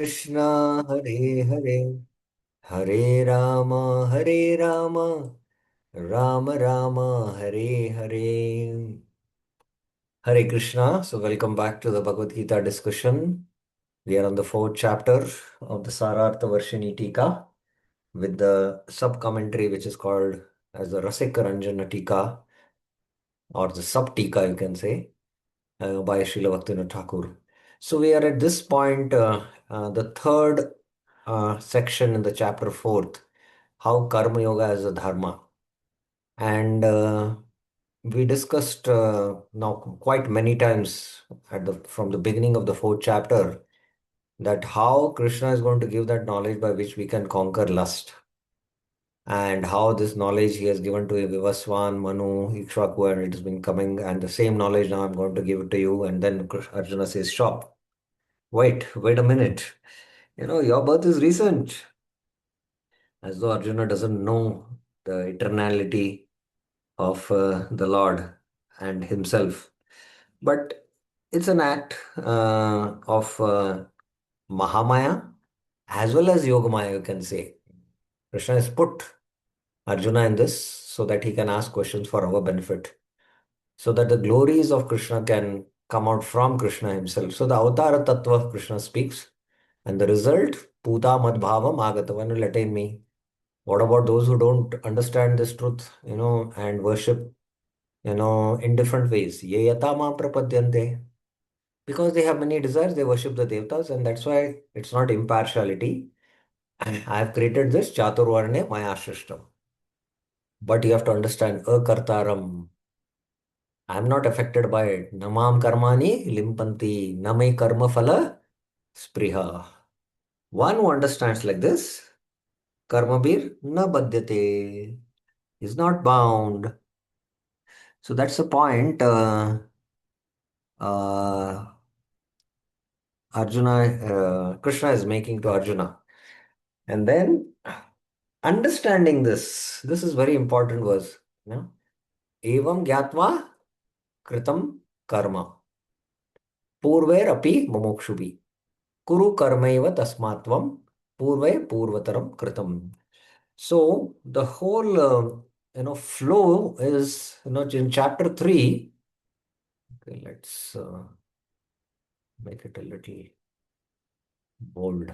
Krishna Hare Hare Hare Rama Hare Rama Rama Rama Hare Hare Hare Krishna. So welcome back to the Bhagavad Gita discussion. We are on the fourth chapter of the Sarartha Varshini Tika with the sub commentary which is called as the Rasika Ranjana Tika or the sub Tika you can say by Srila Bhaktivinoda Thakur. So we are at this point, the third section in the chapter fourth, how Karma Yoga is a dharma. And we discussed now quite many times from the beginning of the fourth chapter that how Krishna is going to give that knowledge by which we can conquer lust. And how this knowledge he has given to Vivaswan, Manu, Ikshvaku, and it has been coming, and the same knowledge now I'm going to give it to you. And then Arjuna says, Stop. Wait a minute. Your birth is recent. As though Arjuna doesn't know the eternality of the Lord and himself. But it's an act of Mahamaya as well as Yogamaya, you can say. Krishna has put Arjuna in this so that he can ask questions for our benefit, so that the glories of Krishna can come out from Krishna himself. So the Avatara Tattva Krishna speaks, and the result, Puta Madbhavam Agatavan will attain me. What about those who don't understand this truth, and worship, in different ways? Ye yata ma prapadyante. Because they have many desires, they worship the devtas, and that's why it's not impartiality. And I have created this Chaturvarne Maya Shrishtam. But you have to understand, Akartaram. I'm not affected by it. Namam karmani limpanti, namai karma phala spriha. One who understands like this, karmabir na badyate, is not bound. So that's the point uh, Krishna is making to Arjuna. And then understanding this is very important verse. Evam gyatva kritam karma. Purver api mumokshubhi. Kuru karmaiva tasmatvam purve purvataram kritam. So the whole flow is in chapter 3. Okay, let's make it a little bold.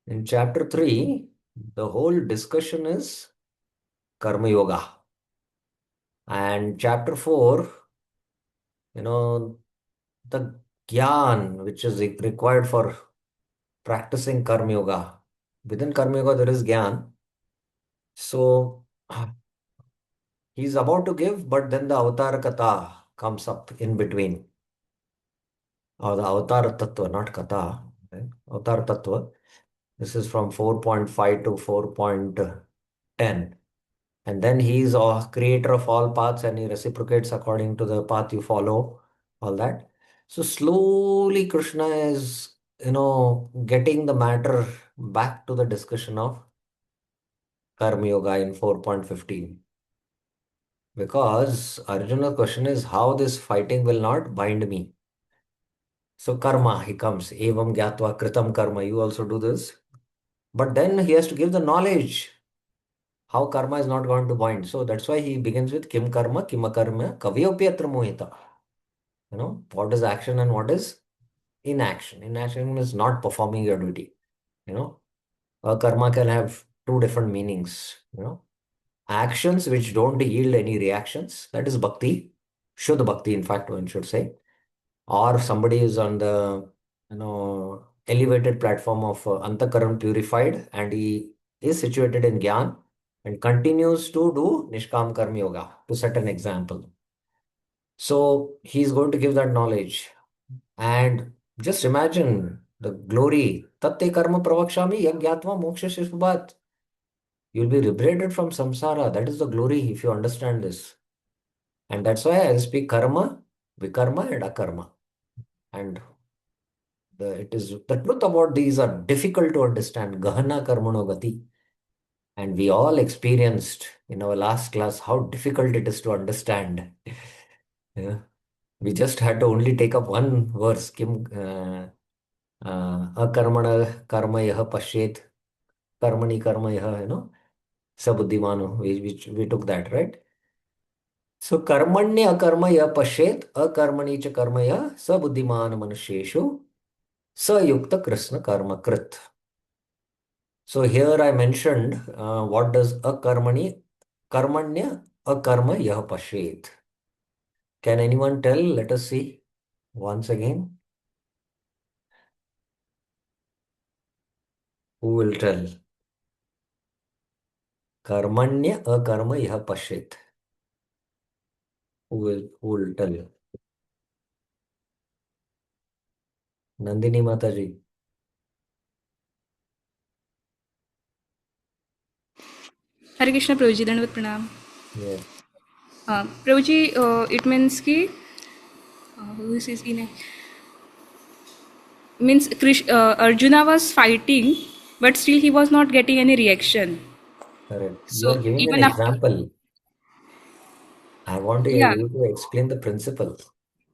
In chapter 3, the whole discussion is Karma Yoga. And chapter 4, the Gyan, which is required for practicing Karma Yoga. Within Karma Yoga, there is Gyan. So he's about to give, but then the Avatar Katha comes up in between. Or the Avatar Tattva, not Katha. Right? Avatar Tattva. This is from 4.5 to 4.10. And then he is a creator of all paths and he reciprocates according to the path you follow, all that. So slowly Krishna is, getting the matter back to the discussion of Karma Yoga in 4.15. Because Arjuna's question is how this fighting will not bind me. So karma, he comes, evam gyatva kritam karma, you also do this. But then he has to give the knowledge how karma is not going to bind. So that's why he begins with kim karma, kima karma, kavyopi atra mohita. What is action and what is inaction. Inaction is not performing your duty. Karma can have two different meanings. Actions which don't yield any reactions, that is bhakti, Shuddha bhakti, in fact, one should say. Or somebody is on the, elevated platform of Antakaran purified and he is situated in Gyan and continues to do Nishkam Karma Yoga, to set an example. So he's going to give that knowledge. And just imagine the glory. Tatte karma pravakshami yagyatva moksha shishubhat. You'll be liberated from samsara. That is the glory if you understand this. And that's why I speak karma, vikarma, and akarma. And it is the truth about these are difficult to understand. Gahana karmano gati. And we all experienced in our last class how difficult it is to understand. Yeah. We just had to only take up one verse, Kim akarmana karma yah pashet, karmani karma yah, sabuddhimano. We took that, right? So karmanya akarma yah pashet, akarmani cha karma yah, sabuddhiman manusheshu, sayukta krishna karma krit. So here I mentioned what does karmanya akarma yah pashet. Can anyone tell? Let us see once again. Who will tell? Karmanya akarma yah pashet. Who will tell? Nandini Mataji. हरे कृष्ण प्रभु जी दंडवत प्रणाम. Yes, प्रभु जी it means कि this is in a, means Arjuna was fighting but still he was not getting any reaction. correct. You So are giving an even after, example. I want yeah, you to explain the principle.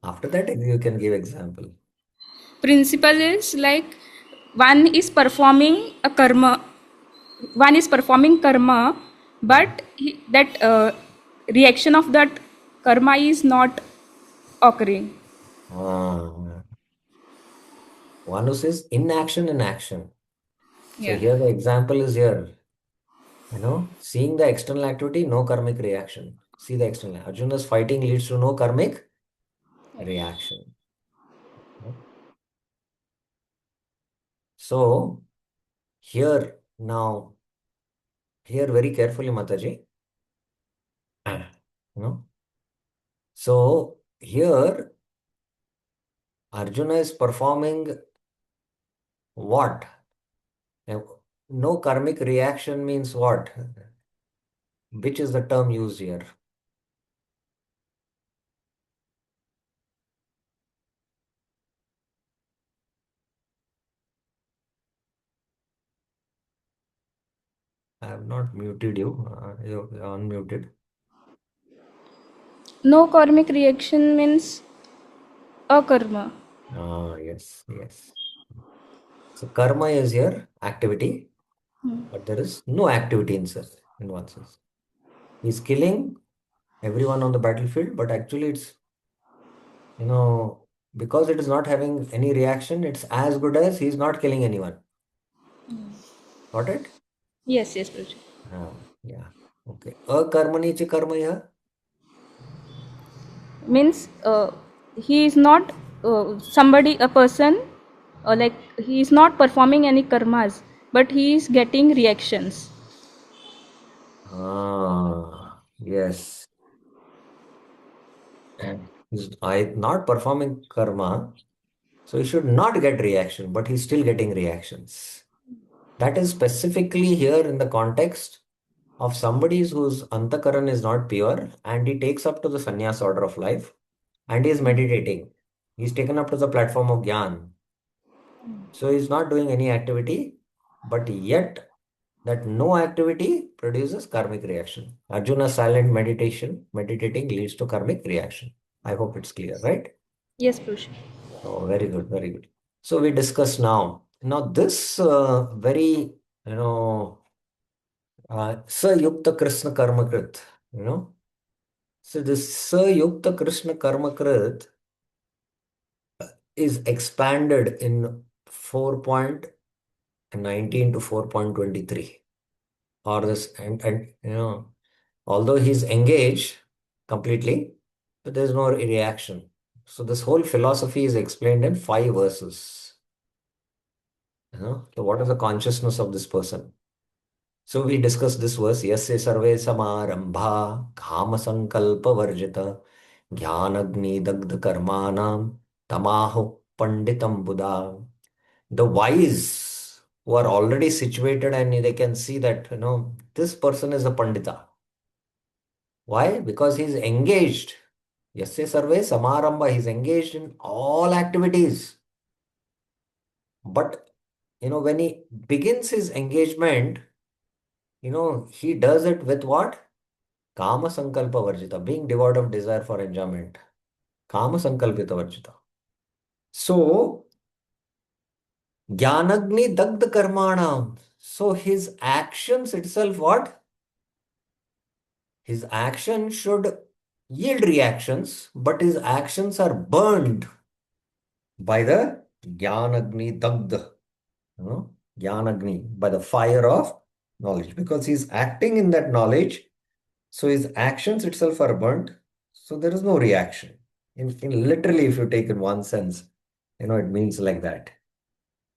After that, you can give example. principle is like one is performing a karma, one is performing karma, Hmm. but that reaction of that karma is not occurring. Ah, one who says inaction in action. So Yeah. here the example is here. Seeing the external activity, no karmic reaction. See the external. Arjuna's fighting leads to no karmic reaction. So here now, here very carefully, Mataji. You know, so here Arjuna is performing what? No karmic reaction means what? Which is the term used here? I have not muted you. You're unmuted. No karmic reaction means akarma. Ah, yes, yes. So karma is here activity, but there is no activity in one sense. He's killing everyone on the battlefield, but actually it's, you know, because it is not having any reaction, it's as good as he's not killing anyone. Got it? Yes, yes, Prabhuji. Yeah. Okay. Akarmani cha karma ya. Means he is not somebody, a person, like he is not performing any karmas, but he is getting reactions. Yes. He's not performing karma, so he should not get reaction, but he's still getting reactions. That is specifically here in the context of somebody whose antakaran is not pure and he takes up to the sannyas order of life and he is meditating. He's taken up to the platform of Gyan. So he's not doing any activity, but yet that no activity produces karmic reaction. Arjuna's silent meditating leads to karmic reaction. I hope it's clear, right? Yes, Prabhuji. Oh, very good, very good. So we discuss now. Now this very, you know, Sayukta Krishna Karmakrit, you know. So this Sayukta Krishna Karmakrit is expanded in 4.19 to 4.23. Or this, and although he's engaged completely, but there's no reaction. So this whole philosophy is explained in 5 verses. So what is the consciousness of this person? So we discussed this verse, yasya sarve samarambha kama sankalpa varjita jnanagni dagdha karmanam tamahu panditam buddha. The wise who are already situated and they can see that, this person is a pandita. Why? Because he's engaged. Yasya sarve samarambha, he's engaged in all activities. But, when he begins his engagement, he does it with what? Kama sankalpa varjita, being devoid of desire for enjoyment. Kama sankalpita varjita. So, Jnanagni dagdha karmanam. So his actions itself, what? His action should yield reactions, but his actions are burned by the Jnanagni dagdha, Jnanagni, by the fire of knowledge. Because he's acting in that knowledge, so his actions itself are burnt, so there is no reaction. In literally, if you take in one sense, it means like that.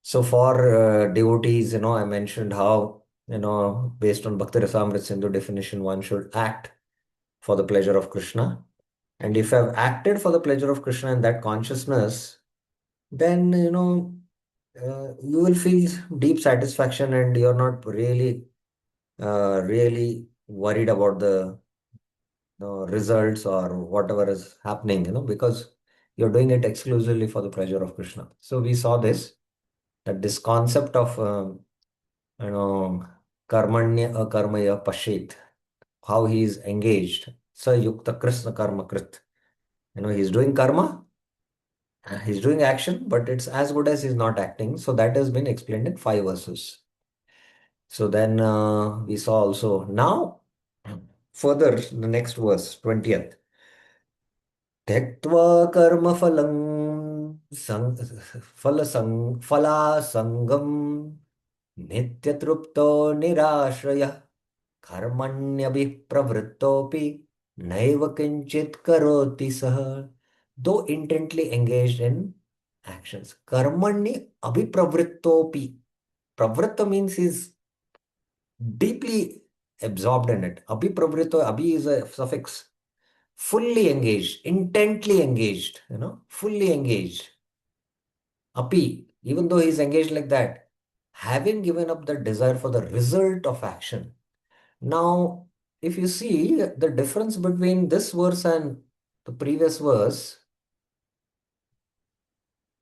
So for devotees, I mentioned how, based on Bhakti Rasamrita Sindhu definition, one should act for the pleasure of Krishna. And if I've acted for the pleasure of Krishna in that consciousness, then, you will feel deep satisfaction and you're not really worried about the results or whatever is happening, because you're doing it exclusively for the pleasure of Krishna. So we saw that this concept of, you know, karmanya akarmaya pashit, how he is engaged. Sa yukta krishna karma krit. He's doing karma, he's doing action, but it's as good as he's not acting. So that has been explained in 5 verses. So then we saw also now further the next verse, 20th. त्यक्त्वा कर्मफलं फलासङ्गं नित्यतृप्तो निराश्रयः कर्मण्यभिप्रवृत्तोऽपि नैव किञ्चित् करोति सः. Though intently engaged in actions. Karmani abhipravrittopi. Pravritta means he's deeply absorbed in it. Abhipravritto, abhi is a suffix. Fully engaged, intently engaged, fully engaged. Api, even though he's engaged like that, having given up the desire for the result of action. Now, if you see the difference between this verse and the previous verse,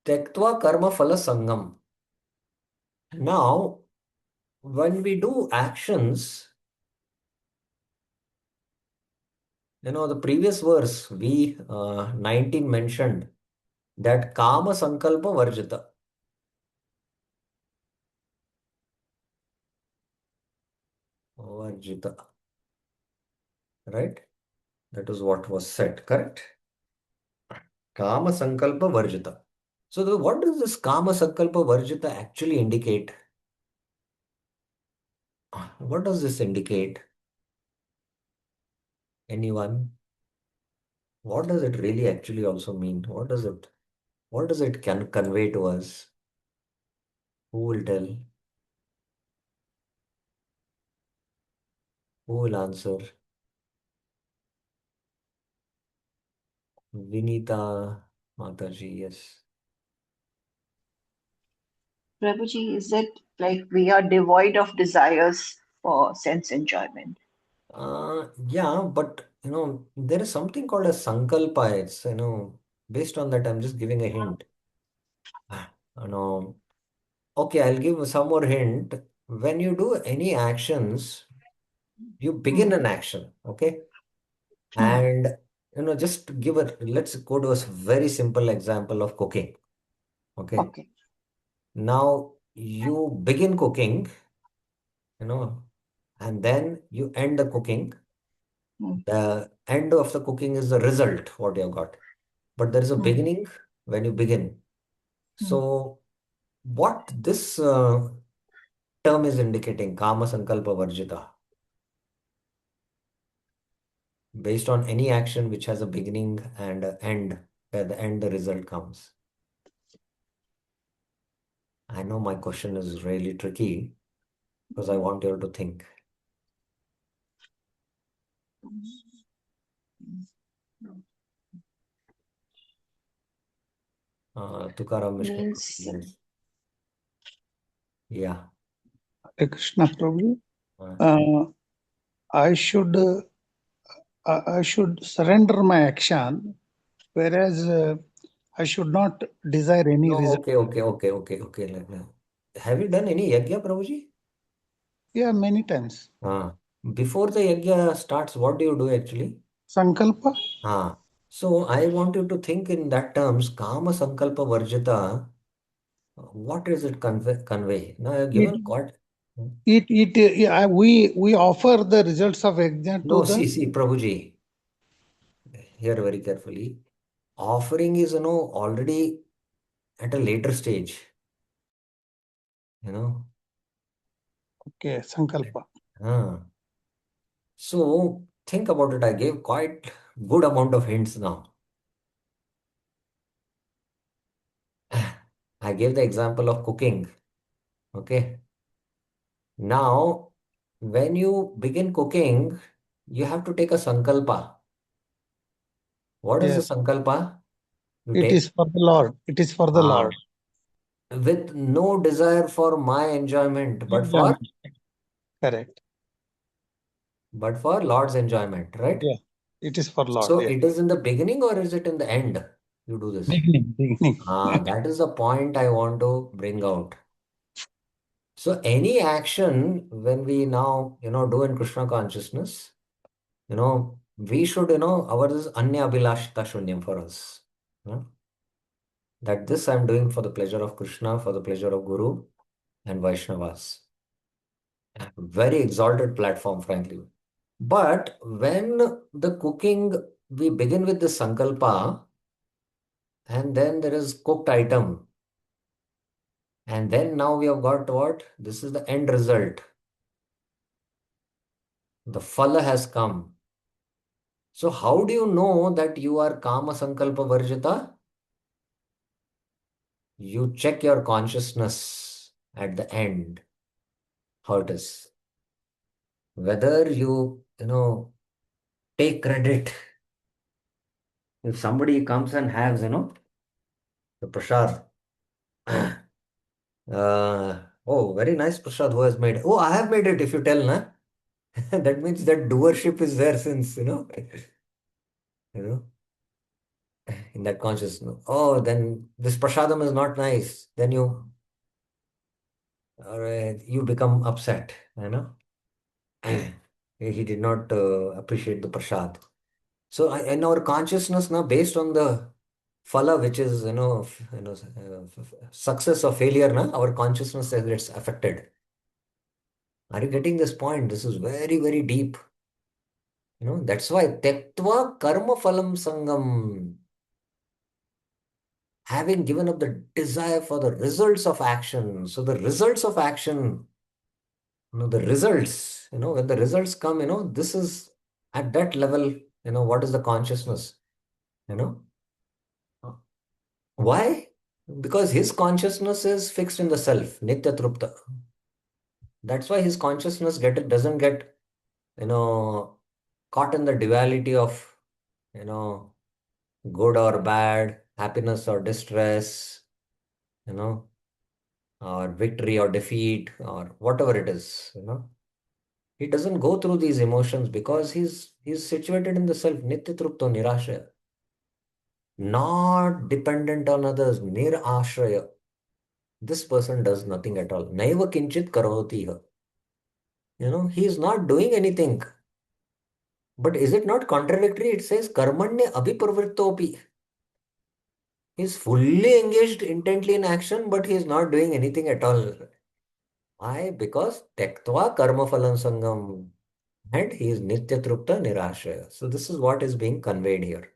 Tektva karma phala sangam. Now, when we do actions, the previous verse, we 19 mentioned that kama sankalpa varjita. Varjita, right? That is what was said, correct? Kama sankalpa varjita. So, what does this kama sankalpa varjita actually indicate? What does this indicate? Anyone? What does it really actually also mean? What does it can convey to us? Who will tell? Who will answer? Vinita Mataji, yes. Prabhuji, is it like we are devoid of desires for sense enjoyment? Yeah, but there is something called a sankalpa. It's based on that, I'm just giving a hint. You know, okay, I'll give some more hint. When you do any actions, you begin Hmm. an action, okay? Hmm. And just let's go to a very simple example of cooking. Okay. Okay. Now you begin cooking, you know, and then you end the cooking. Hmm. The end of the cooking is the result, what you have got. But there is a Hmm. beginning when you begin. Hmm. So what this term is indicating, Kama Sankalpa Varjita, based on any action which has a beginning and an end, where the end the result comes. I know my question is really tricky because I want you all to think. Tukaram Mishra. Means Yes. Yeah. Krishna Prabhu, Uh, uh, I should I should surrender my action, whereas I should not desire any no, result. okay. Have you done any yajna, Prabhuji? Yeah, many times. Before the yajna starts, what do you do actually? Sankalpa? So I want you to think in that terms, Kama Sankalpa Varjita, what does it convey? Now I've It, given quite. we offer the results of yajna to No, the. see, Prabhuji, hear very carefully. Offering is, already at a later stage, you know. Okay, Sankalpa. Ah. So think about it. I gave quite good amount of hints now. I gave the example of cooking. Okay. Now, when you begin cooking, you have to take a sankalpa. What is the Yes, sankalpa? You it take is for the Lord. It is for the Lord. ah, with no desire for my enjoyment, Enjoyment. Correct. but for Lord's enjoyment, right? Yeah, it is for Lord. So Yeah. it is in the beginning or is it in the end? You do this. Beginning. That is the point I want to bring out. So any action when we now, do in Krishna consciousness, we should, our is anya abhilashita shunyam for us. you know, that this I'm doing for the pleasure of Krishna, for the pleasure of Guru and Vaishnavas. Very exalted platform, frankly. But when the cooking, we begin with the sankalpa, and then there is cooked item. And then now we have got what? This is the end result. The phala has come. So how do you know that you are kama sankalpa varjita? You check your consciousness at the end, how it is. Whether you take credit. If somebody comes and has, the prasad. Oh, very nice prasad who has made it. Oh, I have made it if you tell, na? That means that doership is there since, you know, in that consciousness. Oh, then this prasadam is not nice. Then you become upset, he did not appreciate the prasad. So in our consciousness now, based on the phala, which is success or failure, na, our consciousness gets affected. Are you getting this point? This is very very deep. That's why tektva karma phalam sangam, having given up the desire for the results of action. So the results of action, the results, when the results come, this is at that level, what is the consciousness, you know? Why? Because his consciousness is fixed in the self, nitya trupta. That's why his consciousness doesn't get, you know, caught in the duality of, you know, good or bad, happiness or distress, you know, or victory or defeat or whatever it is. He doesn't go through these emotions because he's situated in the self, nitya trupto nirashaya, not dependent on others, nirashraya. This person does nothing at all. Naiva kinchit karoti ha. He is not doing anything. But is it not contradictory? It says karmanye abhipravrittopi. He is fully engaged intently in action, but he is not doing anything at all. Why? Because tektva karma phalam sangam. And he is nitya trupta nirashaya. So this is what is being conveyed here.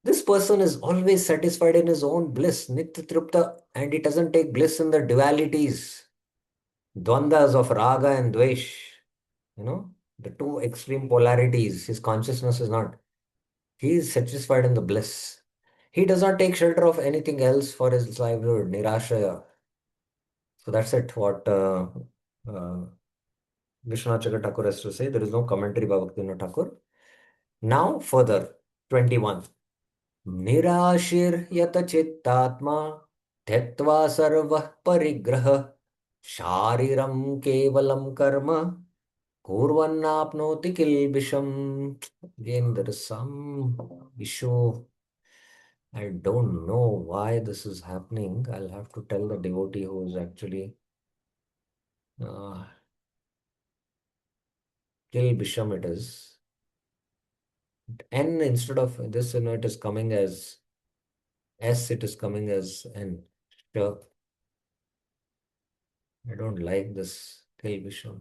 This person is always satisfied in his own bliss, nitya trupta, and he doesn't take bliss in the dualities, dwandas of raga and dvesh, the two extreme polarities. His consciousness is not. He is satisfied in the bliss. He does not take shelter of anything else for his livelihood, nirashaya. So that's it, what Vishwanath Chakravarti Thakur has to say. There is no commentary by Bhaktivinoda Thakur. Now, further, 21. निराशीर्यतचित्तात्मा त्यक्त्वा सर्वः परिग्रह शारीरं केवलं कर्म कुर्वन्नाप्नोति किल्बिषम्. Again, there is some issue. I don't know why this is happening. I'll have to tell the devotee who is actually uh, Kilbisham it is. N instead of this, it is coming as S, it is coming as N. Sure. I don't like this Kilbisham.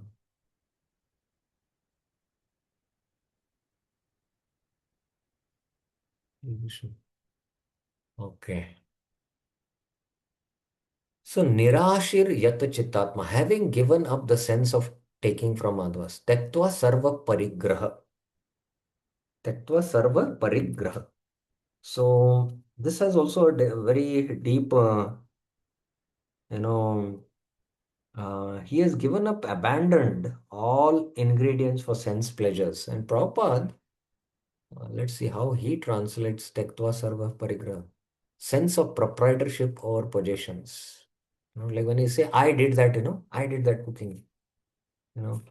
Kilbisham. Okay. So, Nirashir Yat Chittatma, having given up the sense of taking from others, Tattva Sarva Parigraha. Tattva Sarva Parigraha. So, this has also a very deep, you know, he has given up, abandoned all ingredients for sense pleasures. And Prabhupada, let's see how he translates Tattva Sarva Parigraha. Sense of proprietorship over possessions. Like when you say, I did that, I did that cooking, you know.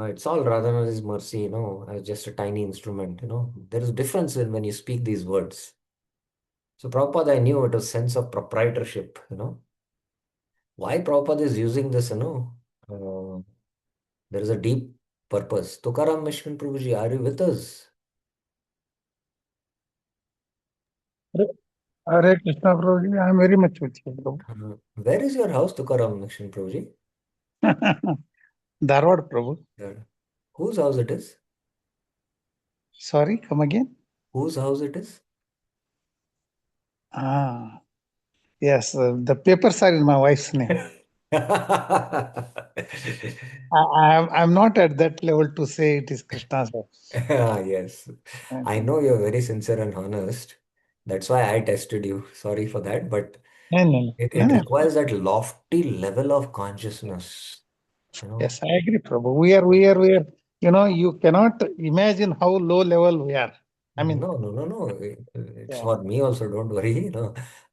It's all Radhana's mercy, as just a tiny instrument, There is difference in when you speak these words. So Prabhupada, I knew it was sense of proprietorship, Why Prabhupada is using this, there is a deep purpose. Tukaram Mishkin Prabhuji, are you with us? Hare Krishna, Prabhuji. I am very much with you, Where is your house, Tukaram Mishkin Prabhuji? Prabhu. Dharwad, Prabhu. Yeah. Whose house it is? Sorry, come again. Whose house it is? Yes, the papers are in my wife's name. I'm not at that level to say it is Krishna's house. Yes. I know you're very sincere and honest. That's why I tested you. Sorry for that. But No, no, no. it, No, it no. requires that lofty level of consciousness. Yes, I agree, Prabhu. We are. You cannot imagine how low level we are. I mean, No, no, no, no. It's yeah. for me also. Don't worry.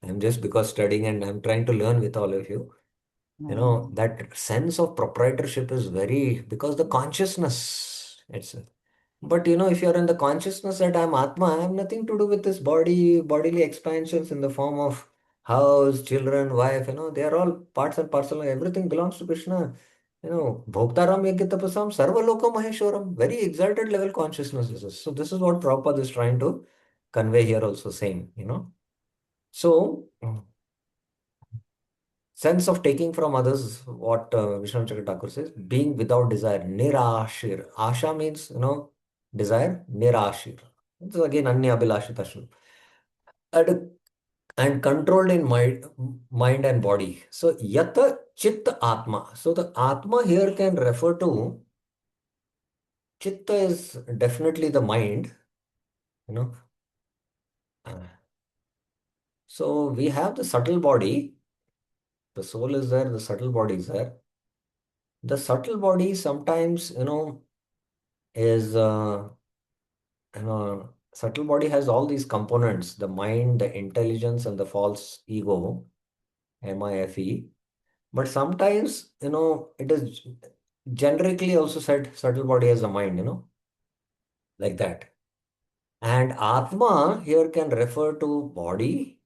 I'm just because studying and I'm trying to learn with all of you. That sense of proprietorship is very, because the consciousness itself. But if you're in the consciousness that I'm Atma, I have nothing to do with this bodily expansions in the form of house, children, wife, they are all parts and parcel. Everything belongs to Krishna. Bhoktaram Yajnatapasam Sarvaloka Maheshwaram. Very exalted level consciousness is this. So this is what Prabhupada is trying to convey here also saying, So sense of taking from others, what Vishnu Chakra Thakur says, being without desire, nirashir. Asha means, desire, nirashir. This is again Anya Abhilashitashnu. And, and controlled in mind and body. So, yata chitta atma. So, the atma here can refer to, chitta is definitely the mind, you know. Uh, So, we have the subtle body, the soul is there, the subtle body is there. The subtle body sometimes, is subtle body has all these components, the mind, the intelligence, and the false ego, MIFE. But sometimes, it is generically also said subtle body has a mind, like that. And Atma here can refer to body,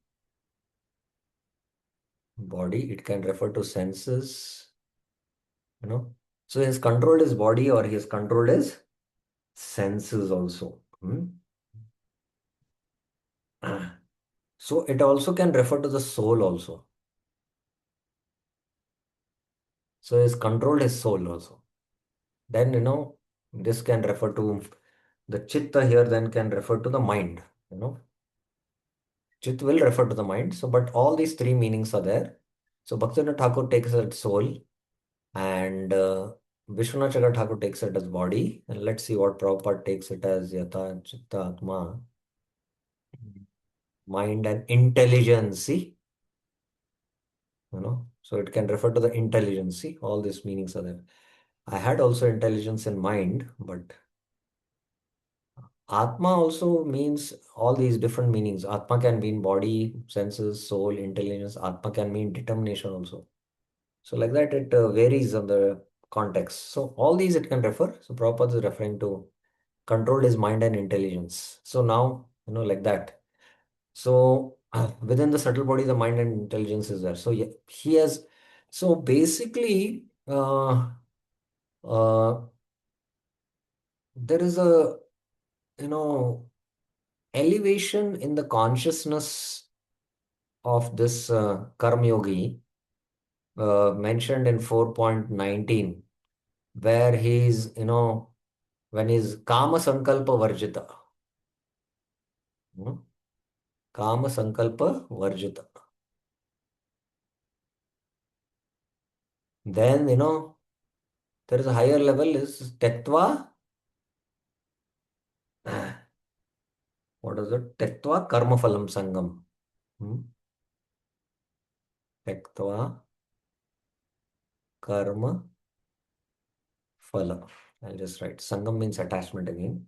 it can refer to senses, So he has controlled his body or he has controlled his senses also. So it also can refer to the soul also. So he's controlled his soul also. Then, this can refer to the chitta here, then can refer to the mind, Chit will refer to the mind. So, but all these three meanings are there. So, Bhaktivinoda Thakur takes it as soul and Vishwanath Chakra Thakur takes it as body. And let's see what Prabhupada takes it as Yata, Chitta, Atma, mind and intelligence. See, so it can refer to the intelligence. See, all these meanings are there. I had also intelligence in mind, but Atma also means all these different meanings. Atma can mean body, senses, soul, intelligence. Atma can mean determination also. So like that, it varies on the context. So all these it can refer. So Prabhupada is referring to control his mind and intelligence. So now, like that. So within the subtle body, the mind and intelligence is there. So yeah, he has, so basically, uh, there is a, you know, elevation in the consciousness of this Karma Yogi mentioned in 4.19, where he's, when he's Kama Sankalpa Varjita. Hmm? Kama Sankalpa Varjita. Then, there is a higher level is Tettva. What is it? Tettva Karma Phalam Sangam. Hmm? Tettva Karma Phala. I'll just write. Sangam means attachment again.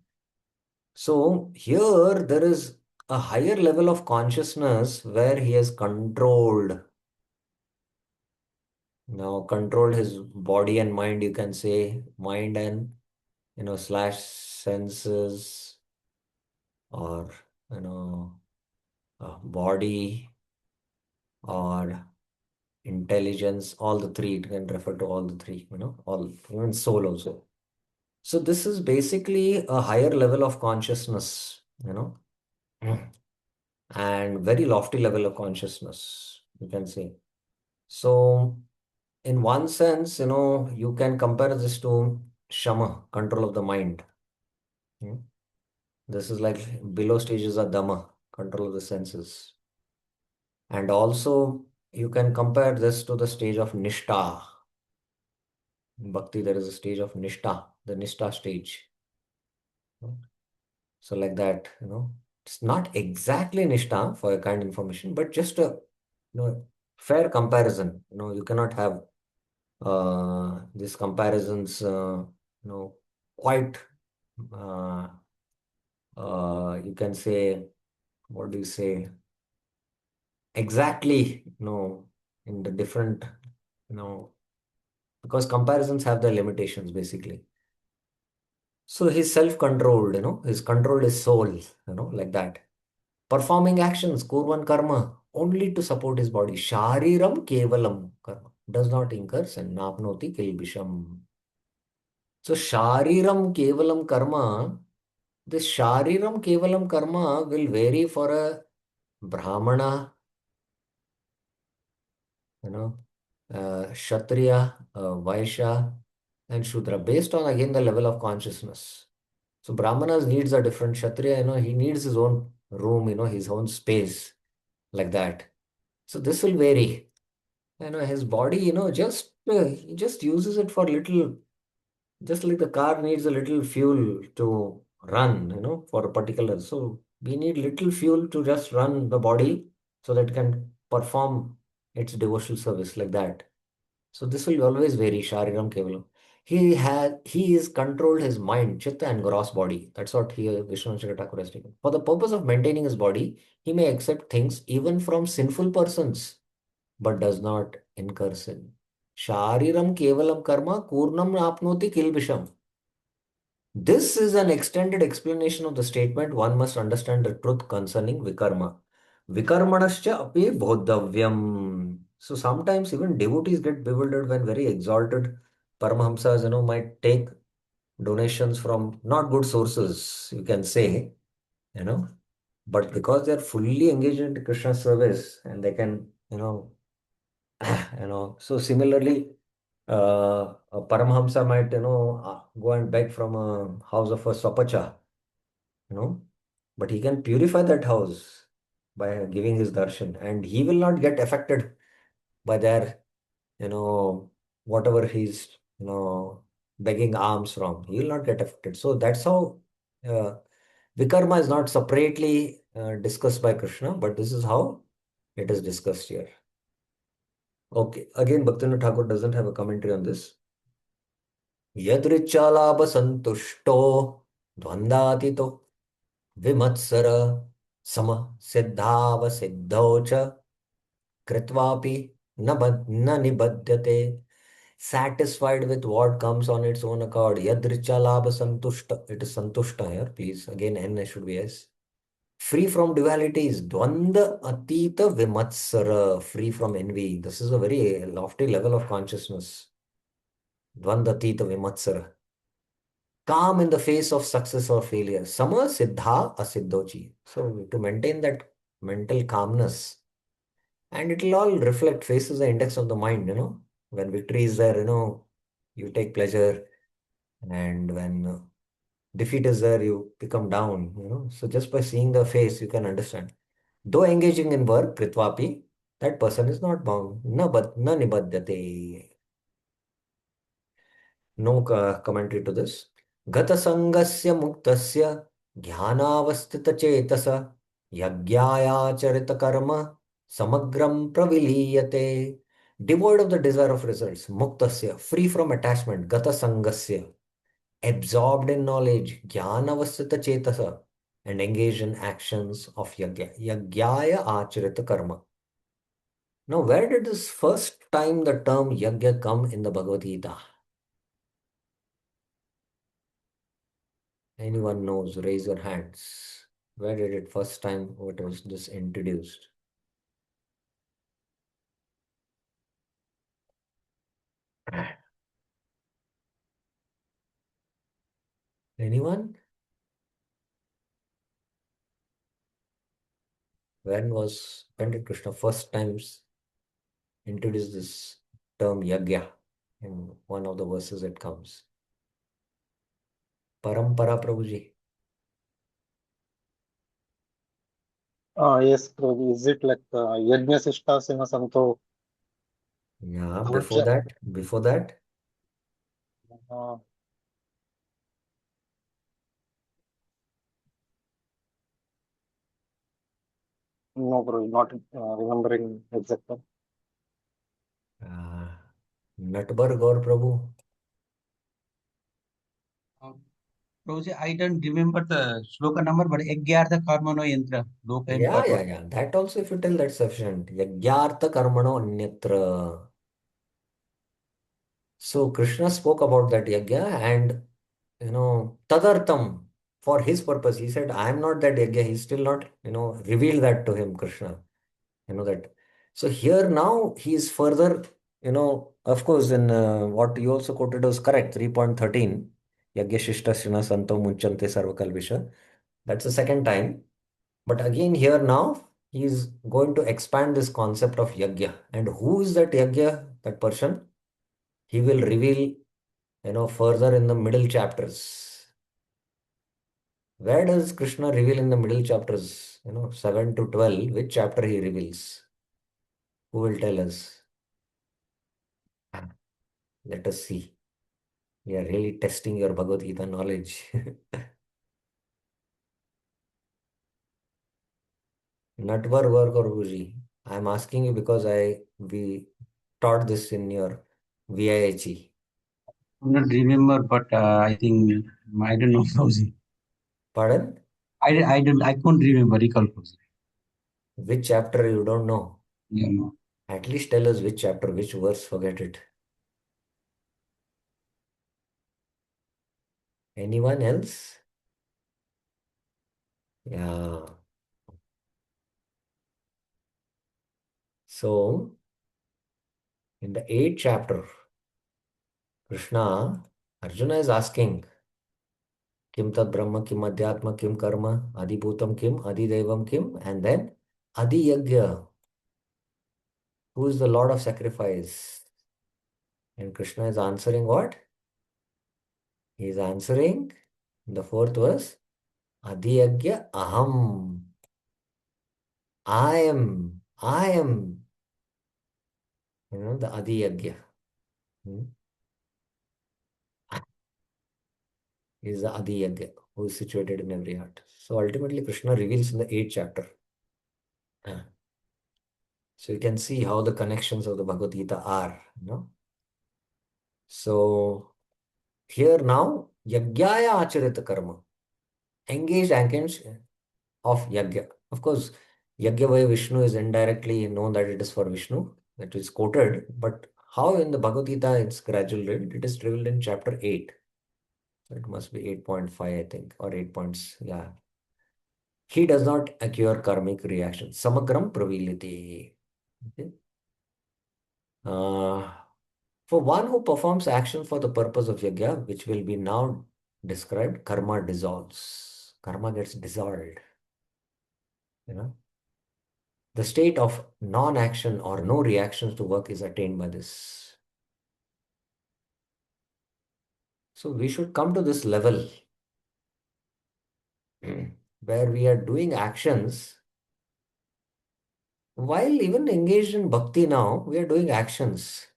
So here there is a higher level of consciousness where he has controlled. Now controlled his body and mind, you can say mind and slash senses, or you know body or intelligence, all the three. It can refer to all the three, all, even soul also. So this is basically a higher level of consciousness, and very lofty level of consciousness, you can say. So in one sense, you can compare this to Shama, control of the mind. Hmm. This is like below stages of Dhamma, control of the senses. And also you can compare this to the stage of Nishta. In Bhakti, there is a stage of Nishta, the Nishta stage. So like that, it's not exactly Nishta for your kind information, but just a fair comparison. You cannot have these comparisons, quite, uh, you can say, what do you say, exactly, in the different, you know, because comparisons have their limitations basically. So he's self-controlled, he's controlled his soul, like that. Performing actions, kurvan karma, only to support his body. Shariram kevalam karma. Does not incur and napnoti kilbisham. So shariram kevalam karma, this shariram kevalam karma will vary for a brahmana, you know, kshatriya, vaishya, and shudra, based on again the level of consciousness. So brahmana's needs are different. Kshatriya, he needs his own room, his own space, like that. So this will vary. His body, he just uses it for little, just like the car needs a little fuel to run, for a particular. So we need little fuel to just run the body so that it can perform its devotional service, like that. So this will always vary, Shariram Kevalam. He is controlled his mind, chitta and gross body. That's what here Vishwanath Thakur has taken. For the purpose of maintaining his body, he may accept things even from sinful persons, but does not incur sin. Shariram kevalam karma kurnam apnoti kilbisham. This is an extended explanation of the statement. One must understand the truth concerning vikarma. Vikarmanascha api bodhavyam. So sometimes even devotees get bewildered when very exalted Paramahamsas, might take donations from not good sources, you can say, you know, but because they're fully engaged in Krishna service and they can, so similarly, a Paramhamsa might, go and beg from a house of a Swapacha, you know, but he can purify that house by giving his darshan, and he will not get affected by their, whatever he's, begging alms from. He will not get affected. So that's how uh, Vikarma is not separately discussed by Krishna, but this is how it is discussed here. Okay, again, Bhaktivinoda Thakur doesn't have a commentary on this. यदृच्छालाभ संतुष्टो द्वंद्वातीतो विमत्सर सम सिद्धाव सिद्धौ च कृत्वापि न निबध्यते, satisfied with what comes on its own accord. Yadricha labha santushta. It is santushta here, please. Again, N should be S. Free from dualities. Dvanda atita vimatsara. Free from envy. This is a very lofty level of consciousness. Dvanda atita vimatsara. calm in the face of success or failure. Sama siddha asiddhochi. So to maintain that mental calmness, and it will all reflect, faces the index of the mind, When victory is there, you take pleasure, and when defeat is there, you become down. So just by seeing the face, you can understand. Though engaging in work, kritvapi, that person is not bound. Na nibadyate. No commentary to this. Gata sangasya muktasya jnanavastita chetasa yagyaya karma samagram praviliyate. Devoid of the desire of results, muktasya, free from attachment, gata sangasya, absorbed in knowledge, jnanavastita chetasa, and engaged in actions of yagyaya acharita karma. Now, where did this first time the term yagya come in the Bhagavad Gita? Anyone knows? Raise your hands. Where did it first time? What was this introduced? Anyone? When did Krishna first times introduce this term yagya? In one of the verses it comes. Parampara Prabhuji. Yes, Prabhu. Is it like Yajna Sishtasena Santo? Yeah, before Avajja? that, before that, Uh, no, Prabhu, not remembering exactly. uh, Natbar Gaur Prabhu. Uh, Prabhuji, I don't remember the shloka number, but Egyartha Karmano Yantra, Lokayam Yeah, Karma. yeah, yeah. That also, if you tell, that's sufficient. Yagyartha karmano anyatra. So Krishna spoke about that yagya, and tadartam, for his purpose. He said, I am not that yagya. He's still not, revealed that to him, Krishna. That. So here now he is further, of course, in what you also quoted was correct, 3.13. Yagya Shishta Srina Santo Munchante Sarvakalvisha. That's the second time. But again, here now, he is going to expand this concept of yagya. And who is that yagya, that person? He will reveal, further in the middle chapters. Where does Krishna reveal in the middle chapters? 7 to 12, which chapter he reveals? Who will tell us? Let us see. We are really testing your Bhagavad Gita knowledge. Natvar Guruji. I am asking you because we taught this in your VIH. I don't remember, but I think, I don't know, Prabhuji. Pardon? I can't remember, recall, Prabhuji. Which chapter you don't know? Yeah, no. At least tell us which chapter, which verse, forget it. Anyone else? Yeah. So, in the eighth chapter, Krishna, Arjuna is asking, Kim tad Brahma, Kim Adhyatma, Kim Karma, Adibhutam Kim, Adidevam Kim, and then Adi Yagya, who is the Lord of sacrifice. And Krishna is answering what? He is answering in the fourth verse, Adi Yagya Aham. I am, the Adi Yagya. Hmm? Is the Adi Yagya, who is situated in every heart. So ultimately, Krishna reveals in the eighth chapter. So you can see how the connections of the Bhagavad Gita are. So here now, Yagyaya Acharita Karma, engaged actions of Yagya. Of course, Yagya by Vishnu is indirectly known that it is for Vishnu, that is quoted, but how in the Bhagavad Gita it's gradually, it is revealed in chapter 8. So it must be 8.5, I think, or 8 points. Yeah. He does not acquire karmic reaction. Samagram praviliti. Okay. For one who performs action for the purpose of yajna, which will be now described, karma dissolves. Karma gets dissolved. You know, the state of non-action or no reactions to work is attained by this. So we should come to this level where we are doing actions while even engaged in bhakti now, we are doing actions.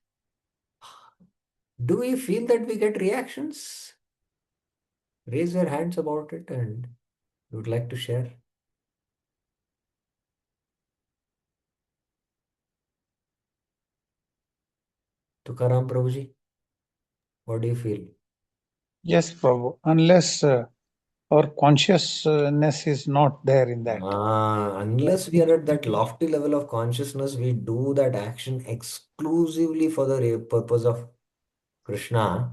Do we feel that we get reactions? Raise your hands about it and you would like to share. Tukaram Prabhuji, what do you feel? Yes, Prabhu. Unless our consciousness is not there in that. Unless we are at that lofty level of consciousness, we do that action exclusively for the purpose of Krishna,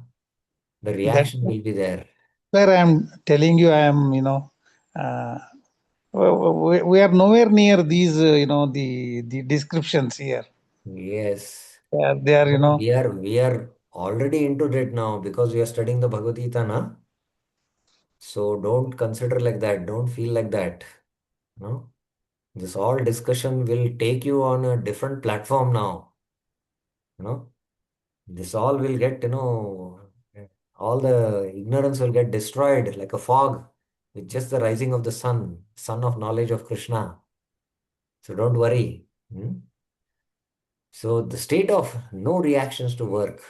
the That's reaction will be there. where I am telling you, I am, uh, we are nowhere near these, the descriptions here. Yes. They are, No, we are already into it now because we are studying the Bhagavad Gita, na? So don't consider like that. Don't feel like that. No? This all discussion will take you on a different platform now. You know, this all will get, all the ignorance will get destroyed like a fog with just the rising of the sun of knowledge of Krishna. So don't worry. Hmm? So the state of no reactions to work.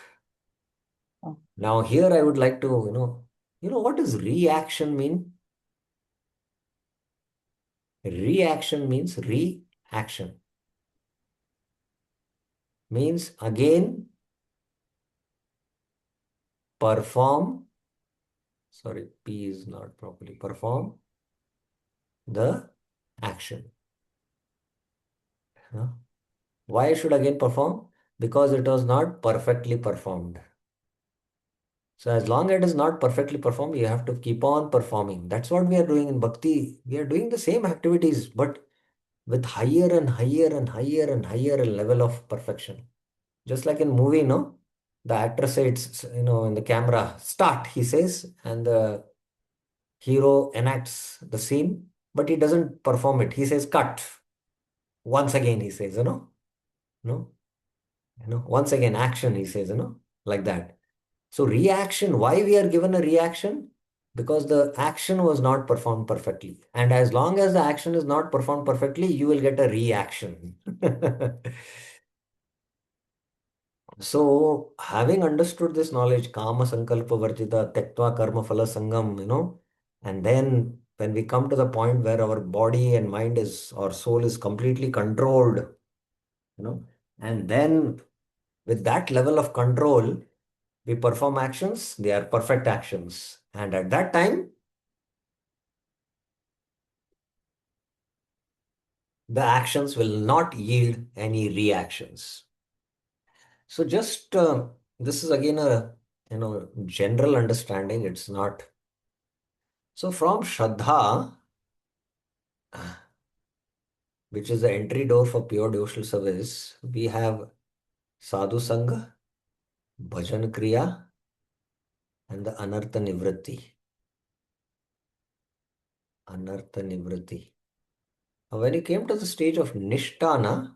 Now here I would like to, what does reaction mean? Reaction means reaction. Means again perform, sorry, P is not properly, perform the action. Huh? Why should again perform? Because it was not perfectly performed. So as long as it is not perfectly performed, you have to keep on performing. That's what we are doing in bhakti. We are doing the same activities, but with higher and higher and higher and higher level of perfection. Just like in movie, no? The actor says, in the camera, start, he says, and the hero enacts the scene, but he doesn't perform it. He says, cut. Once again, he says, no, once again, action, he says, like that. So reaction, why we are given a reaction? Because the action was not performed perfectly. And as long as the action is not performed perfectly, you will get a reaction. So, having understood this knowledge, kama sankalpa varjita, tektva karma phala sangam, and then when we come to the point where our body and mind is, or soul is completely controlled, and then with that level of control, we perform actions, they are perfect actions. And at that time, the actions will not yield any reactions. So just this is again a general understanding. It's not. So from Shraddha, which is the entry door for pure devotional service, we have Sadhu Sangha, Bhajan Kriya, and the Anartha Nivritti. Anartha Nivritti. Now, when you came to the stage of Nishtana,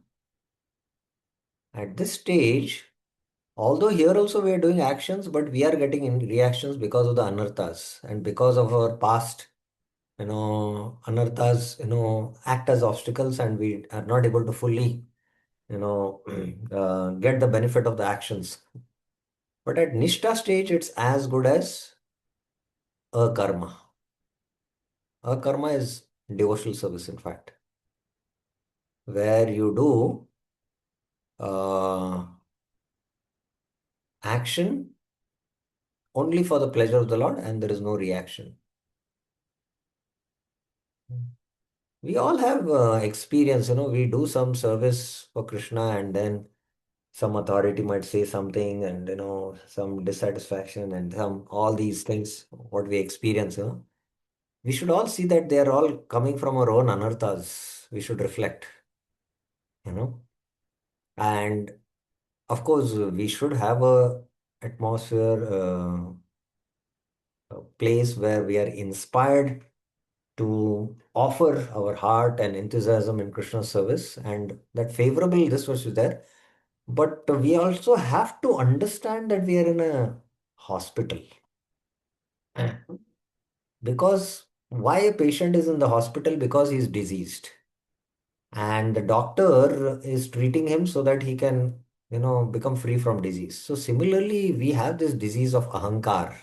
at this stage, although here also we are doing actions, but we are getting in reactions because of the anarthas and because of our past, anarthas, act as obstacles and we are not able to fully, get the benefit of the actions. But at Nishta stage, it's as good as a karma. A karma is devotional service, in fact, where you do uh, action only for the pleasure of the Lord and there is no reaction. We all have experience, we do some service for Krishna and then some authority might say something and, some dissatisfaction and some all these things, what we experience, we should all see that they are all coming from our own anarthas. We should reflect, you know, and of course, we should have a atmosphere a place where we are inspired to offer our heart and enthusiasm in Krishna's service, and that favorable this was there. But we also have to understand that we are in a hospital. Because why a patient is in the hospital? Because he's diseased. And the doctor is treating him so that he can, become free from disease. So similarly, we have this disease of ahankar,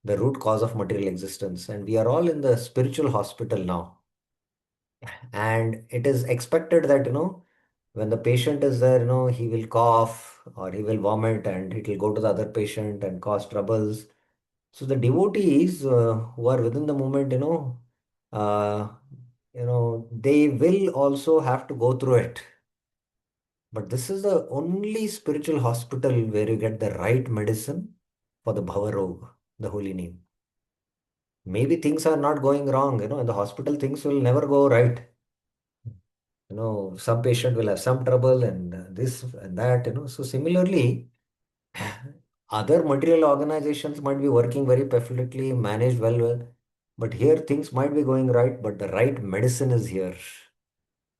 the root cause of material existence. And we are all in the spiritual hospital now. And it is expected that, when the patient is there, he will cough or he will vomit and it will go to the other patient and cause troubles. So the devotees who are within the movement, uh, they will also have to go through it. But this is the only spiritual hospital where you get the right medicine for the Bhavarog, the holy name. Maybe things are not going wrong, in the hospital things will never go right. Some patient will have some trouble and this and that, So similarly, other material organizations might be working very perfectly, managed well, but here things might be going right, but the right medicine is here,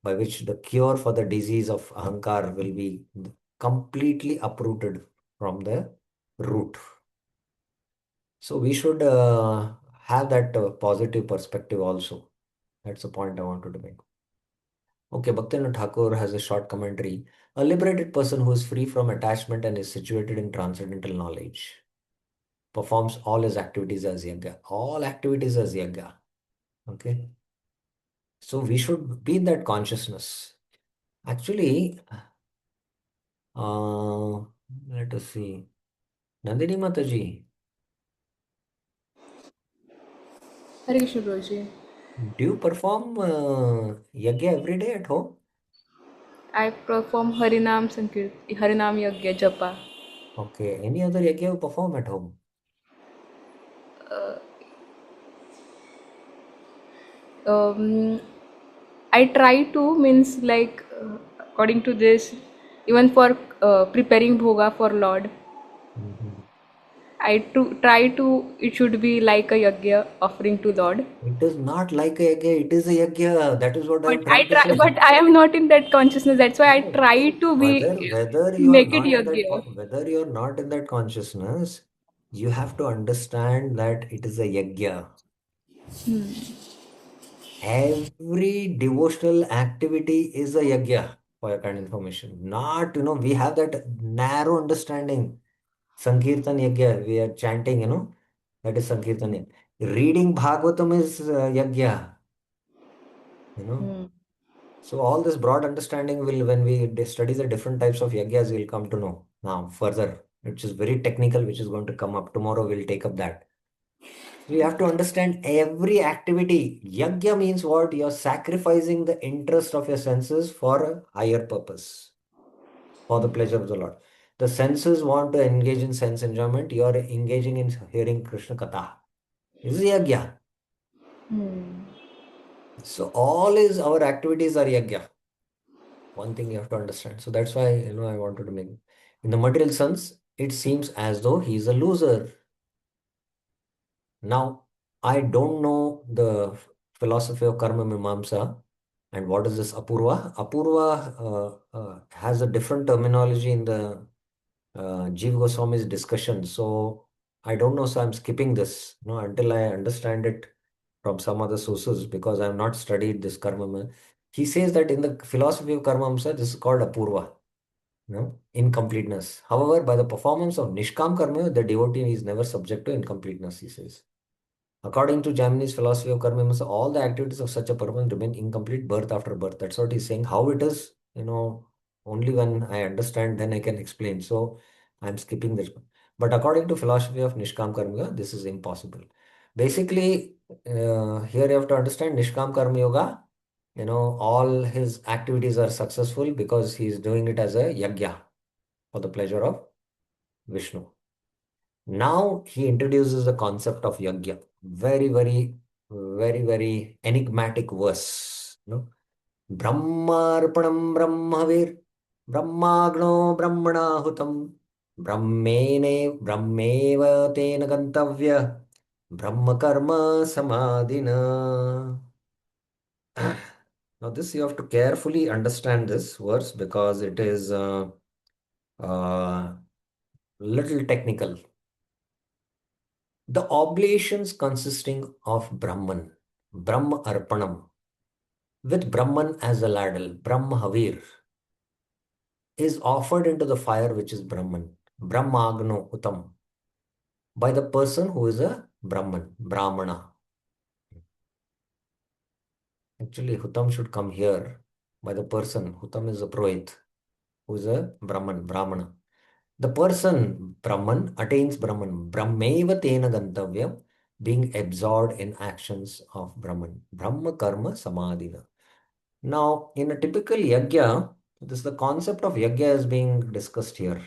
by which the cure for the disease of Ahankar will be completely uprooted from the root. So we should have that positive perspective also. That's the point I wanted to make. Okay, Bhaktivinoda Thakur has a short commentary. A liberated person who is free from attachment and is situated in transcendental knowledge performs all his activities as yajna. All activities as yajna. Okay. So we should be in that consciousness. Actually, uh, let us see. Nandini Mataji, Hare Krishna Guruji. do you perform yajna every day at home? I perform Harinam Harinam Yagya Japa. Okay. Any other yajna you perform at home? Um, I try to means like according to this, even for preparing bhoga for Lord, Mhm. try to it should be like a yagya offering to Lord. It is not like a yajna, it is a yajna. That is what I But am I trying to try, say. but I am not in that consciousness. That's why I No. try to Whether you are make it not in that yagya. whether you are not in that consciousness, you have to understand that it is a yajna. Every devotional activity is a yajna, for your kind of information. Not, we have that narrow understanding. Sankirtan yajna, we are chanting, that is Sankirtan yajna. Reading Bhagavatam is yajna, you know. Hmm. So all this broad understanding will, when we study the different types of yajnas, we'll come to know now further, which is very technical, which is going to come up tomorrow. We'll take up that. So you have to understand every activity. Yajna means what? You're sacrificing the interest of your senses for a higher purpose, for the pleasure of the Lord. The senses want to engage in sense enjoyment. You are engaging in hearing Krishna Katha. This is yajna. Hmm. So all is our activities are yajna. One thing you have to understand. So that's why, I wanted to make. In the material sense, it seems as though he's a loser. Now, I don't know the philosophy of Karma Mimamsa and what is this Apurva. Apurva has a different terminology in the Jiva Goswami's discussion. So I don't know. So I'm skipping this, until I understand it from some other sources because I have not studied this Karma. He says that in the philosophy of Karma Mimamsa, this is called Apurva, incompleteness. However, by the performance of Nishkam Karma, the devotee is never subject to incompleteness, he says. According to Jamin's philosophy of karma, means all the activities of such a person remain incomplete birth after birth. That's what he's saying. How it is, only when I understand, then I can explain. So I'm skipping this one. But according to philosophy of Nishkam Karma Yoga, this is impossible. Basically, here you have to understand Nishkam Karma Yoga, all his activities are successful because he's doing it as a yagya for the pleasure of Vishnu. Now he introduces the concept of yajna. Very, very, very, very enigmatic verse. Brahmarpanam Brahmavir Brahmagno Brahmana Hutam Brahmene Brahmeva Tena Gantavya Brahma Karma Samadhina. Now, this you have to carefully understand this verse because it is little technical. The oblations consisting of Brahman, Brahma Arpanam, with Brahman as a ladle, Brahma Havir, is offered into the fire which is Brahman, Brahmagno Uttam, by the person who is a Brahman, Brahmana. Actually, Hutam should come here by the person. Hutam is a Purohit, who is a Brahman, Brahmana. The person, Brahman, attains Brahman, Brahmeva tena gantavyam, being absorbed in actions of Brahman, Brahma Karma Samadhina. Now, in a typical yajna, this the concept of yajna is being discussed here.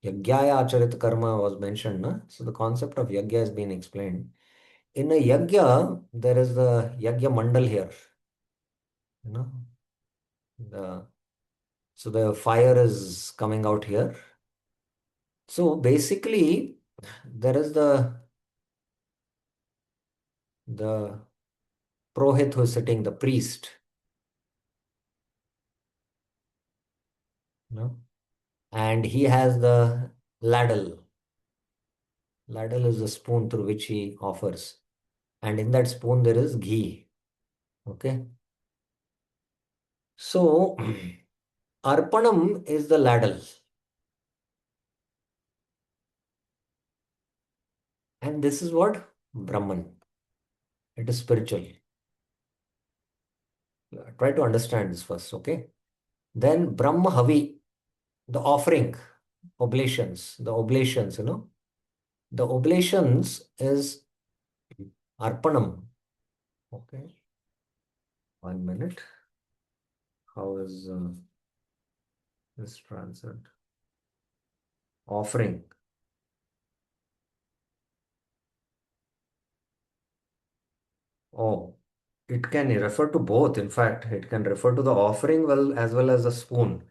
Yajnaya acharit karma was mentioned, na? So the concept of yajna has been explained. In a yajna, there is the yajna mandal here. You know, the so the fire is coming out here. So basically, there is the Prohit who is sitting, the priest, you know, and he has the ladle. Ladle is the spoon through which he offers. And in that spoon there is ghee. Okay. So Arpanam is the ladle. And this is what? Brahman. It is spiritual. Try to understand this first, okay? Then Brahma Havi, the offering, oblations, you know. The oblations is Arpanam. Okay. 1 minute. How is this transit? Offering. Oh, it can refer to both. In fact, it can refer to the offering well as the spoon.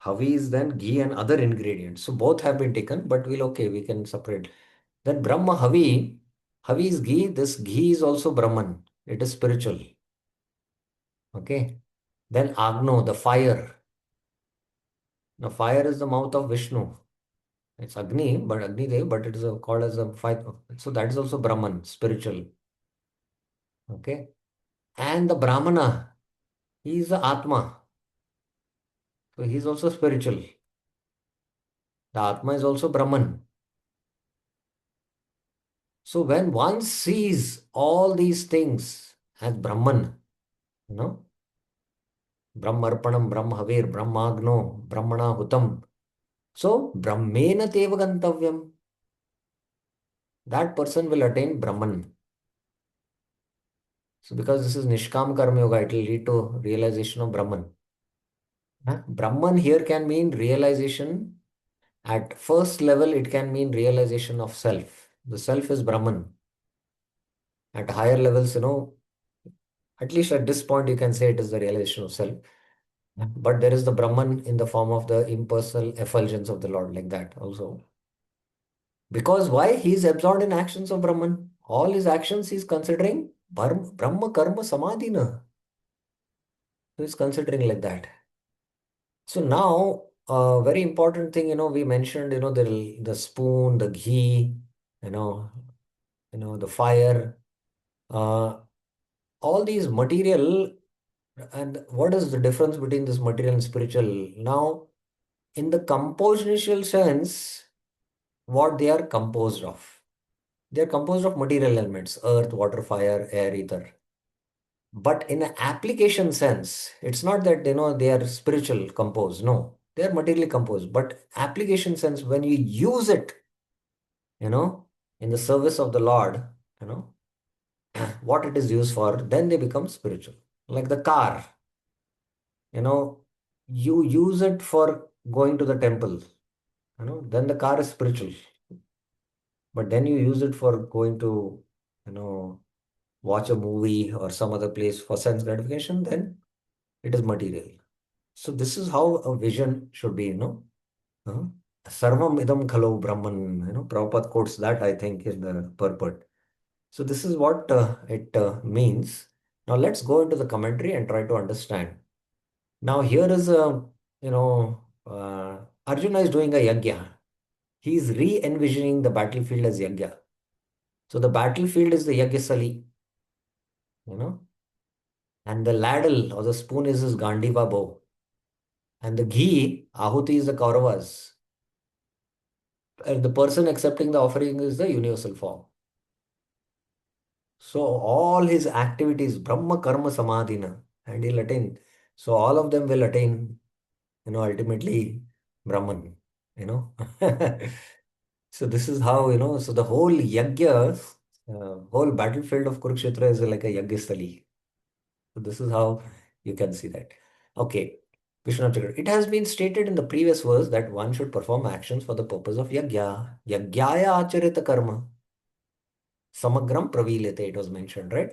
Havi is then ghee and other ingredients. So both have been taken, but we can separate. Then Brahma Havi, Havi is ghee. This ghee is also Brahman. It is spiritual. Okay. Then Agno, the fire. The fire is the mouth of Vishnu. It's Agni, but Agni Dev, but it is called as a fire. So that is also Brahman, spiritual. Okay. And the Brahmana, he is the Atma. So he is also spiritual. The Atma is also Brahman. So when one sees all these things as Brahman, you know, Brahmarpanam, Brahmahavir, Brahmagno, Brahmana Hutam. So Brahmena Teva Gantavyam. That person will attain Brahman. So because this is Nishkam Karma Yoga, it will lead to realization of Brahman. Huh? Brahman here can mean realization. At first level, it can mean realization of self. The self is Brahman. At higher levels, you know, at least at this point, you can say it is the realization of self. But there is the Brahman in the form of the impersonal effulgence of the Lord, like that also. Because why? He is absorbed in actions of Brahman. All his actions he is considering Brahma Karma Samadhina. He is considering like that. So now, a very important thing, you know, we mentioned, you know, the spoon, the ghee, you know, the fire, uh, all these material. And what is the difference between this material and spiritual? Now, in the compositional sense, what they are composed of? They are composed of material elements: earth, water, fire, air, ether. But in an application sense, it's not that they are spiritual composed. No, they are materially composed. But application sense, when you use it, you know, in the service of the Lord, you know, what it is used for, then they become spiritual. Like the car, you know, you use it for going to the temple, then the car is spiritual. But then you use it for going to, you know, watch a movie or some other place for sense gratification, then it is material. So this is how a vision should be. Uh-huh. Sarvam idam khalo Brahman. Prabhupada quotes that, I think, in the purport. So this is what it means. Now let's go into the commentary and try to understand. Now here is a, Arjuna is doing a yajna. He is re-envisioning the battlefield as yajna. So the battlefield is the yajna you know, and the ladle or the spoon is his Gandiva bow. And the ghee, Ahuti, is the Kauravas. And the person accepting the offering is the universal form. So all his activities, Brahma Karma Samadhina, and he'll attain. So all of them will attain, ultimately Brahman, you know. So this is how, so the whole yajna, whole battlefield of Kurukshetra is like a yajna. So this is how you can see that. Okay. Vishwanath Chakravarti. It has been stated in the previous verse that one should perform actions for the purpose of yajna. Yajnaya acharita karma. Samagram pravilete, it was mentioned, right?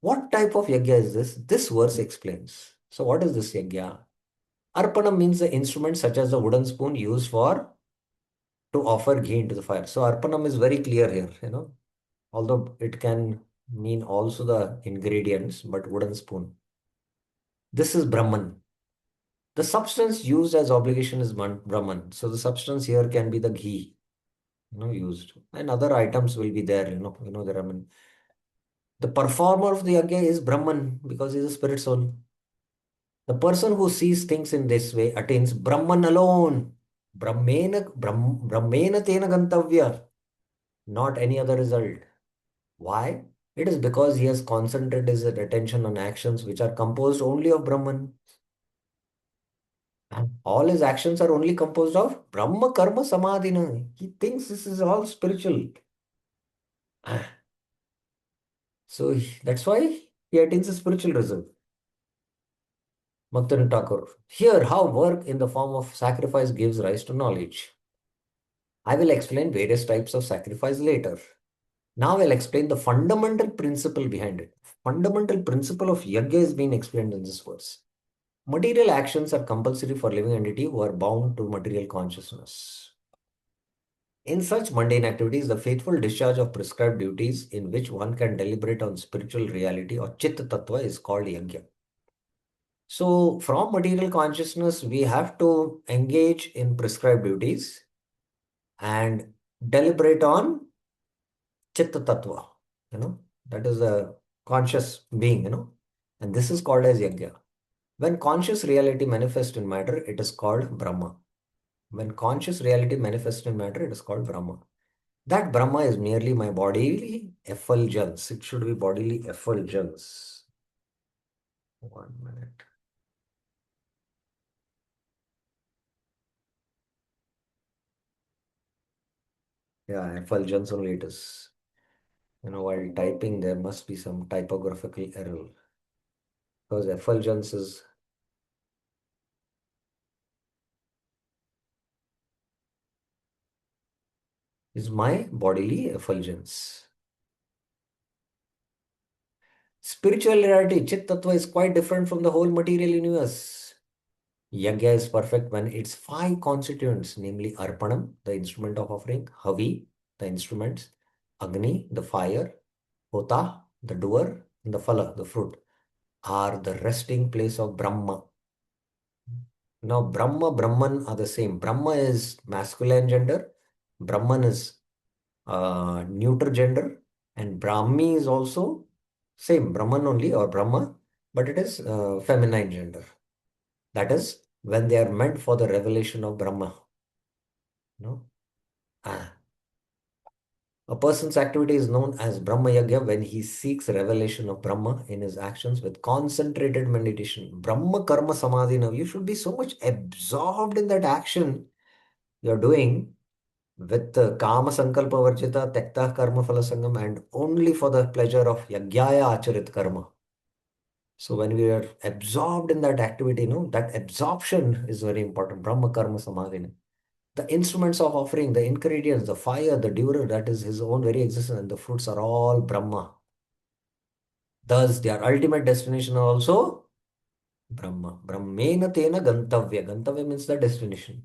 What type of yajna is this? This verse explains. So what is this yajna? Arpanam means the instrument such as the wooden spoon used for to offer ghee into the fire. So arpanam is very clear here, although it can mean also the ingredients, but wooden spoon. This is Brahman. The substance used as obligation is Brahman. So the substance here can be the ghee, used. And other items will be there, there are many. The performer of the yajna is Brahman because he's a spirit soul. The person who sees things in this way attains Brahman alone. Brahmena tena gantavya, not any other result. Why? It is because he has concentrated his attention on actions which are composed only of Brahman. And all his actions are only composed of Brahma Karma Samadhina. He thinks this is all spiritual. So that's why he attains a spiritual result. Bhaktivinoda Thakur. Here, how work in the form of sacrifice gives rise to knowledge. I will explain various types of sacrifice later. Now I'll explain the fundamental principle behind it. Fundamental principle of yajna is being explained in this verse. Material actions are compulsory for living entity who are bound to material consciousness. In such mundane activities, the faithful discharge of prescribed duties in which one can deliberate on spiritual reality or Chitta Tattva is called yajna. So, from material consciousness, we have to engage in prescribed duties and deliberate on Chitta Tattva, that is a conscious being, and this is called as yajna. When conscious reality manifests in matter, it is called Brahma. When conscious reality manifests in matter, it is called Brahma. That Brahma is merely my bodily effulgence. It should be bodily effulgence. 1 minute. Yeah, effulgence only it is. While typing, there must be some typographical error. Because effulgence is my bodily effulgence. Spiritual reality, Chit Tattva, is quite different from the whole material universe. Yajna is perfect when its five constituents, namely Arpanam, the instrument of offering, Havi, the instruments, Agni, the fire, Hota, the doer, and the Phala, the fruit, are the resting place of Brahma. Now, Brahma, Brahman are the same. Brahma is masculine gender, Brahman is neuter gender, and Brahmi is also same, Brahman only or Brahma, but it is feminine gender. That is when they are meant for the revelation of Brahma. No? A person's activity is known as Brahma Yagya when he seeks revelation of Brahma in his actions with concentrated meditation. Brahma Karma Samadhi. Now, you should be so much absorbed in that action you're doing with Kama Sankalpa Varjita, Tekta Karma Phala Sangam, and only for the pleasure of Yagyaya Acharit Karma. So, when we are absorbed in that activity, that absorption is very important. Brahma Karma Samadhi. The instruments of offering, the ingredients, the fire, the doer, that is his own very existence, and the fruits are all Brahma. Thus, their ultimate destination are also Brahma. Brahmena tena gantavya. Gantavya means the destination.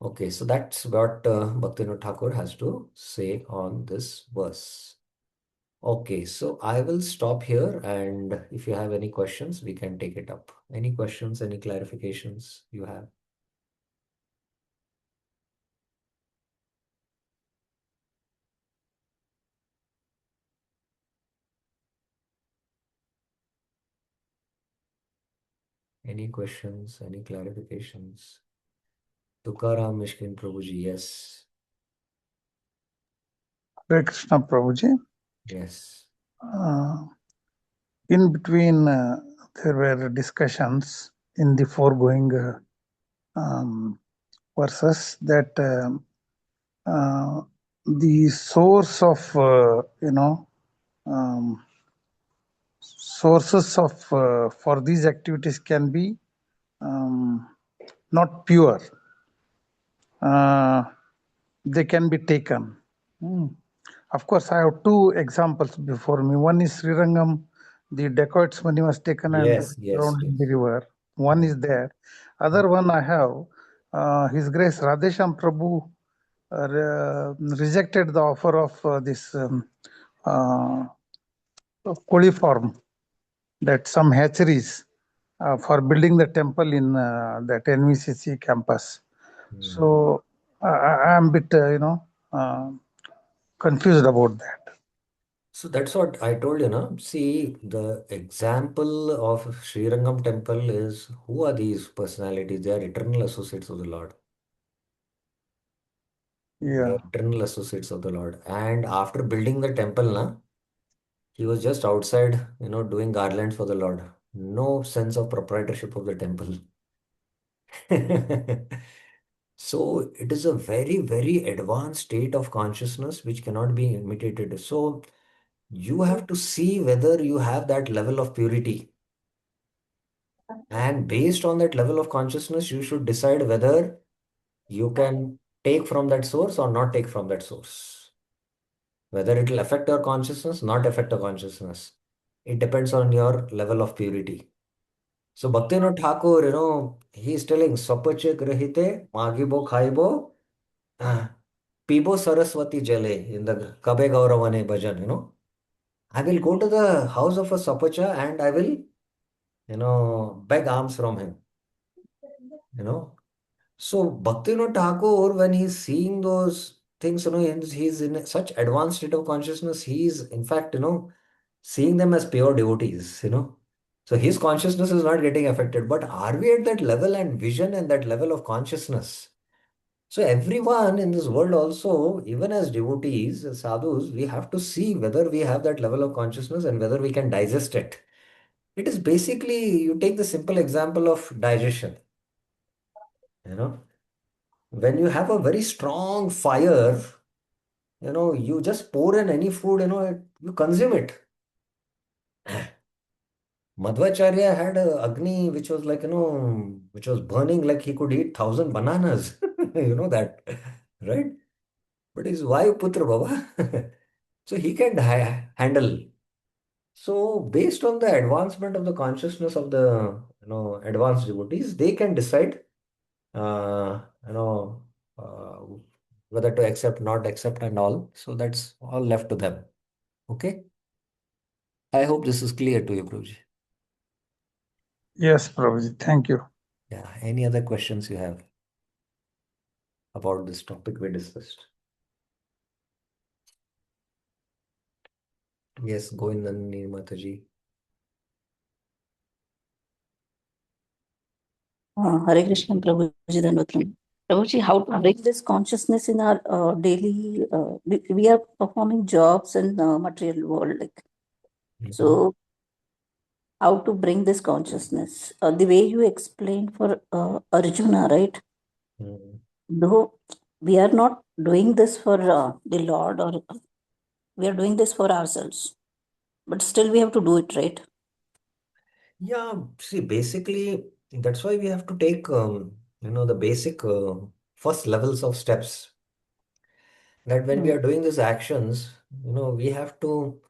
Okay, so that's what Bhaktivinoda Thakur has to say on this verse. Okay, so I will stop here, and if you have any questions, we can take it up. Any questions, any clarifications you have? Any questions, any clarifications? Tukaram Mishkin Prabhuji, yes. Hare Krishna Prabhuji. Yes. Uh, in between, there were discussions in the foregoing verses that the source of, um, sources of for these activities can be not pure. They can be taken. Of course, I have two examples before me. One is Srirangam, the dacoits money was taken and Yes, yes, drowned in the yes. river. One is there. Other one I have, His Grace Radhesham Prabhu rejected the offer of this uh, coliform, that some hatcheries for building the temple in that NVCC campus. Hmm. So I am a bit, confused about that. So that's what I told you, no? See, the example of Srirangam temple is who are these personalities? They are eternal associates of the Lord. They Yeah. are eternal associates of the Lord. And after building the temple, na, he was just outside, doing garlands for the Lord. No sense of proprietorship of the temple. So it is a very, very advanced state of consciousness which cannot be imitated. So you have to see whether you have that level of purity. And based on that level of consciousness, you should decide whether you can take from that source or not take from that source. Whether it will affect your consciousness, not affect your consciousness. It depends on your level of purity. So Bhaktivinoda Thakur, he is telling Sapache Grahite, Magibo Khaibo, Pibo Saraswati Jale in the Kabe Gauravane bhajan, I will go to the house of a Sapacha and I will, beg alms from him, you know. So Bhaktivinoda Thakur, when he's seeing those things, he's in such advanced state of consciousness, he's in fact, seeing them as pure devotees. So his consciousness is not getting affected. But are we at that level and vision and that level of consciousness? So everyone in this world also, even as devotees, as sadhus, we have to see whether we have that level of consciousness and whether we can digest it. It is basically, you take the simple example of digestion. You know, when you have a very strong fire, you just pour in any food, you consume it. Madhvacharya had a Agni which was like, which was burning like he could eat 1,000 bananas. You know that, right? But he's Vayu Putra Baba. So he can handle. So based on the advancement of the consciousness of the, advanced devotees, they can decide, uh, you know, uh, whether to accept, not accept and all. So that's all left to them. Okay. I hope this is clear to you, Prabhuji. Yes, Prabhuji. Thank you. Yeah. Any other questions you have about this topic we discussed? Yes, Govindani Mataji. Hare Krishna, Prabhuji Danvatram. Prabhuji, how to bring this consciousness in our daily, we are performing jobs in the material world. So how to bring this consciousness? The way you explained for Arjuna, right? Mhm. Though we are not doing this for the Lord, or we are doing this for ourselves, but still we have to do it, right? Yeah, see, basically, that's why we have to take, the basic first levels of steps. That when we Mm. are doing these actions, we have to,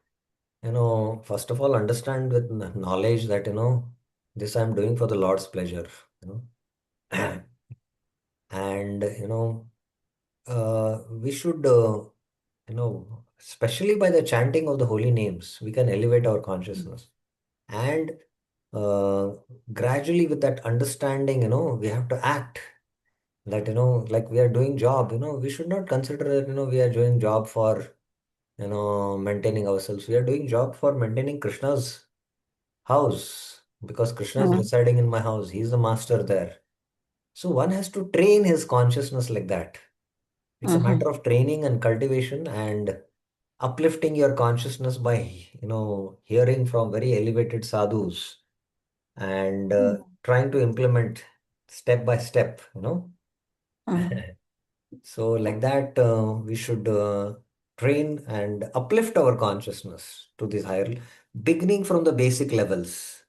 first of all, understand with knowledge that, this I'm doing for the Lord's pleasure, you know. And, we should, especially by the chanting of the holy names, we can elevate our consciousness. And gradually, with that understanding, we have to act that, like we are doing job, we should not consider that, we are doing job for, maintaining ourselves. We are doing job for maintaining Krishna's house, because Krishna is Mm-hmm. residing in my house. He's the master there. So one has to train his consciousness like that. It's a Mm-hmm. matter of training and cultivation and uplifting your consciousness by, hearing from very elevated sadhus and trying to implement step by step, Mm-hmm. So, like that, we should train and uplift our consciousness to this higher, beginning from the basic levels,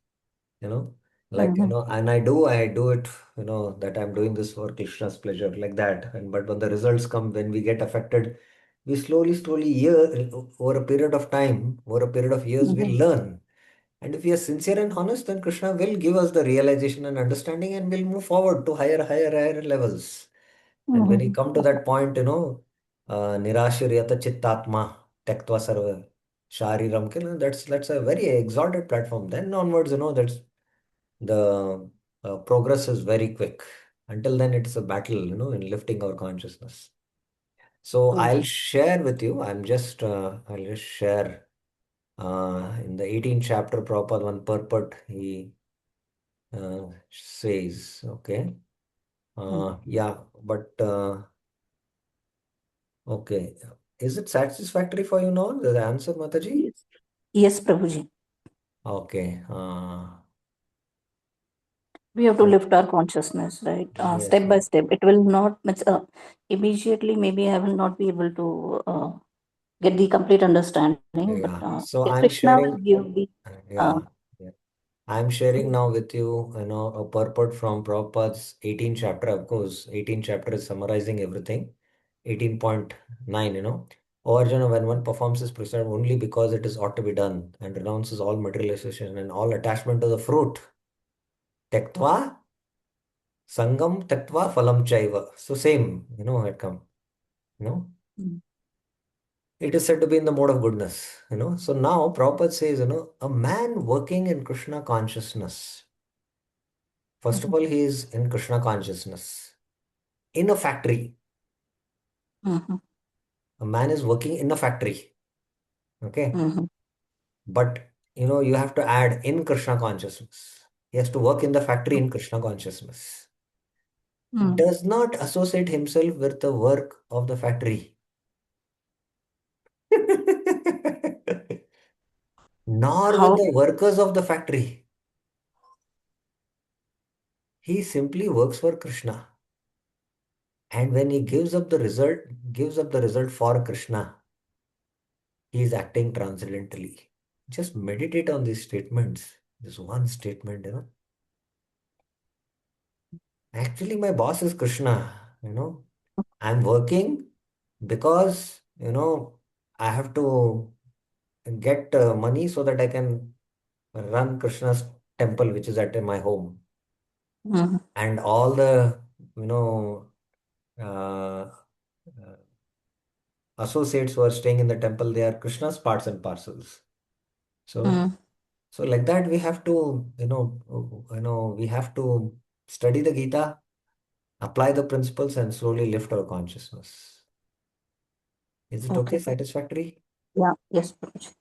you know, like, Mm-hmm. and I do it, that I'm doing this for Krishna's pleasure, like that. And but when the results come, when we get affected, we slowly, over a period of time, over a period of years, Mm-hmm. we'll learn. And if we are sincere and honest, then Krishna will give us the realization and understanding, and we'll move forward to higher levels. And when you Mm-hmm. come to that point, nirashiryata chittatma tektva sarva shariram, that's a very exalted platform. Then onwards, that's the progress is very quick. Until then, it's a battle, in lifting our consciousness. So True. I'll just share in the 18th chapter, Prabhupada, one purport he says, okay, Mm. yeah, but okay. Is it satisfactory for you now, the answer, Mataji? Yes. Yes, Prabhuji. Okay. We have to So, lift our consciousness, right? yes, Step by yes. step. It will not immediately. Maybe I will not be able to get the complete understanding, but Yeah. So I'm Krishna will sharing, give the. Uh, yeah, yeah. I'm sharing now with you, a purport from Prabhupada's 18th chapter. Of course, 18th chapter is summarizing everything. 18.9, O Arjuna, when one performs his prescribed only because it is ought to be done and renounces all materialization and all attachment to the fruit, tektva Sangam tattva phalam chaiva. So same, had come. You know, mm, it is said to be in the mode of goodness. So now Prabhupada says, a man working in Krishna consciousness. First of mhm, all, he is in Krishna consciousness. In a factory. mhm, A man is working in a factory. Okay. mhm, But you have to add in Krishna consciousness. He has to work in the factory in Krishna consciousness. mm. Does not associate himself with the work of the factory. Nor with How? the workers of the factory. He simply works for Krishna. And when he gives up the result for Krishna, he is acting transcendentally. Just meditate on these statements. This one statement, Actually, my boss is Krishna. I'm working because, I have to get money so that I can run Krishna's temple, which is at my home. Mhm, And all the, you know, uh, uh, associates who are staying in the temple, they are Krishna's parts and parcels. So, mm. so like that, we have to, we have to study the Gita, apply the principles, and slowly lift our consciousness. Is it Okay. okay? Satisfactory? Yeah. Yes, Prabhuji.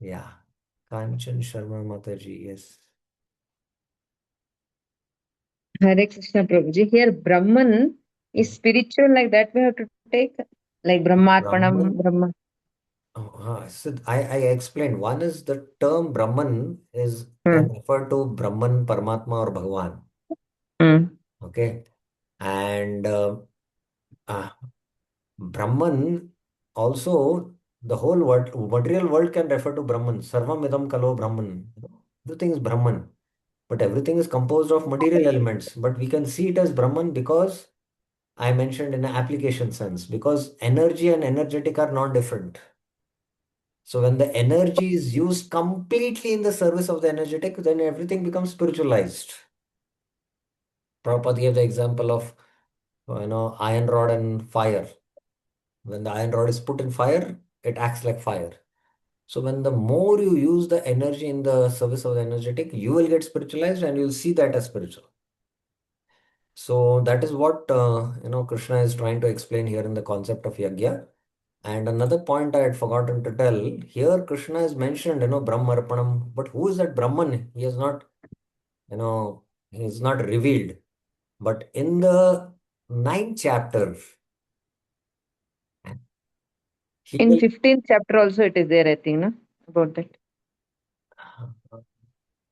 Yeah. Kanchan Sharma Mataji, yes. Hare Krishna Prabhuji. Here, Brahman is Mm. spiritual, like that we have to take, like Brahmarpanam, Brahman. Brahma. So I explained. One is the term Brahman is can Hmm. refer to Brahman, Paramatma, or Bhagavan. Hmm. Okay. And uh, Brahman also, the whole world, material world can refer to Brahman. Sarvam idam kalo Brahman. Everything is Brahman. But everything is composed of material elements. But we can see it as Brahman because I mentioned in an application sense, because energy and energetic are not different. So when the energy is used completely in the service of the energetic, then everything becomes spiritualized. Prabhupada gave the example of Iron rod and fire. When the iron rod is put in fire, it acts like fire. So when the more you use the energy in the service of the energetic, you will get spiritualized and you'll see that as spiritual. So that is what Krishna is trying to explain here in the concept of yagya. And another point I had forgotten to tell here, Krishna is mentioned, Brahmarpanam. But who is that Brahman? He is not, he is not revealed. But in the ninth chapter, he In will. 15th chapter also it is there, I think, no? About that.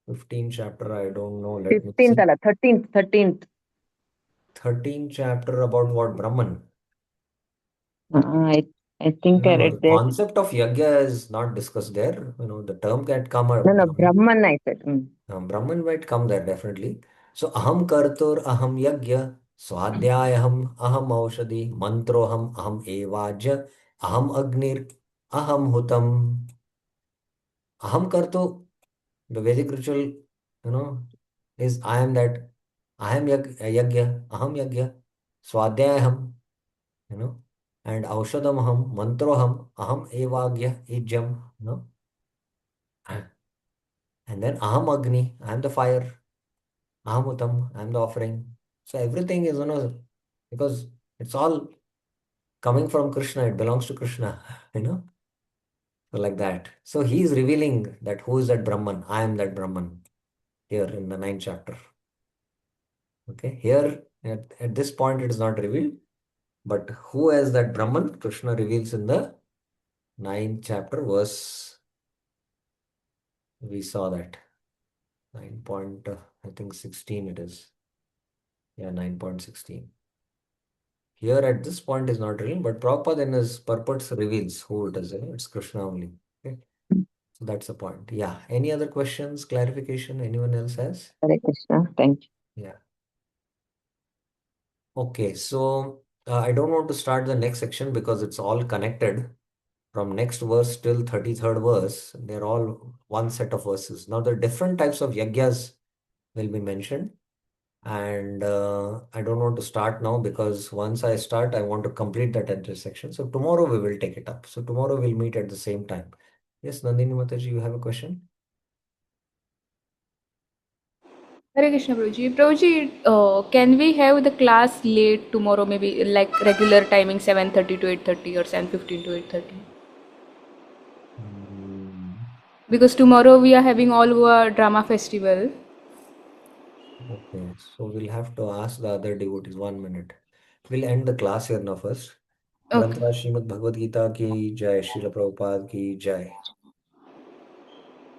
15th chapter, I don't know. Let me 15th, see. ala, 13th. 13th chapter about what? Brahman. I, I think I No, read the that. concept of yagya is not discussed there. The term can come No, up. no, Brahman, I said. Brahman might come there definitely. So aham kartur aham yagya swadhyayaham aham aushadi mantroham aham evajya aham agnir aham hutam aham kartu. The Vedic ritual, is I am that. I am yagya aham yagya swadhyayaham, you know, and aushadam aham mantroham aham evagya ijam, and then aham agni, I am the fire. Ahamutam, I'm the offering. So everything is, because it's all coming from Krishna, it belongs to Krishna, you know, so like that. So he is revealing that who is that Brahman? I am that Brahman here in the ninth chapter. Okay, here at this point it is not revealed, but who is that Brahman? Krishna reveals in the ninth chapter, verse. We saw that 9 point, I think 16 it is. Yeah, 9.16. Here at this point is not real, but Prabhupada in his purports reveals who it is. It's Krishna only. Okay. So that's the point. Yeah. Any other questions, clarification anyone else has? Hare Krishna. Thank you. Yeah. Okay. So I don't want to start the next section because it's all connected. From next verse till 33rd verse, they're all one set of verses. Now the different types of yagyas will be mentioned. And I don't want to start now because once I start, I want to complete that intersection. So tomorrow we will take it up. So tomorrow we'll meet at the same time. Yes, Nandini Mataji, you have a question? Hare Krishna Prabhuji. Prabhuji, can we have the class late tomorrow, maybe like regular timing 7:30 to 8:30 or 7:15 to 8:30? Mm, Because tomorrow we are having all our drama festival. okay, so we'll have to ask the other devotees 1 minute. We'll end the class here now first. Okay. Grantha Srimad Bhagavad Gita ki Jai, Srila Prabhupada ki Jai.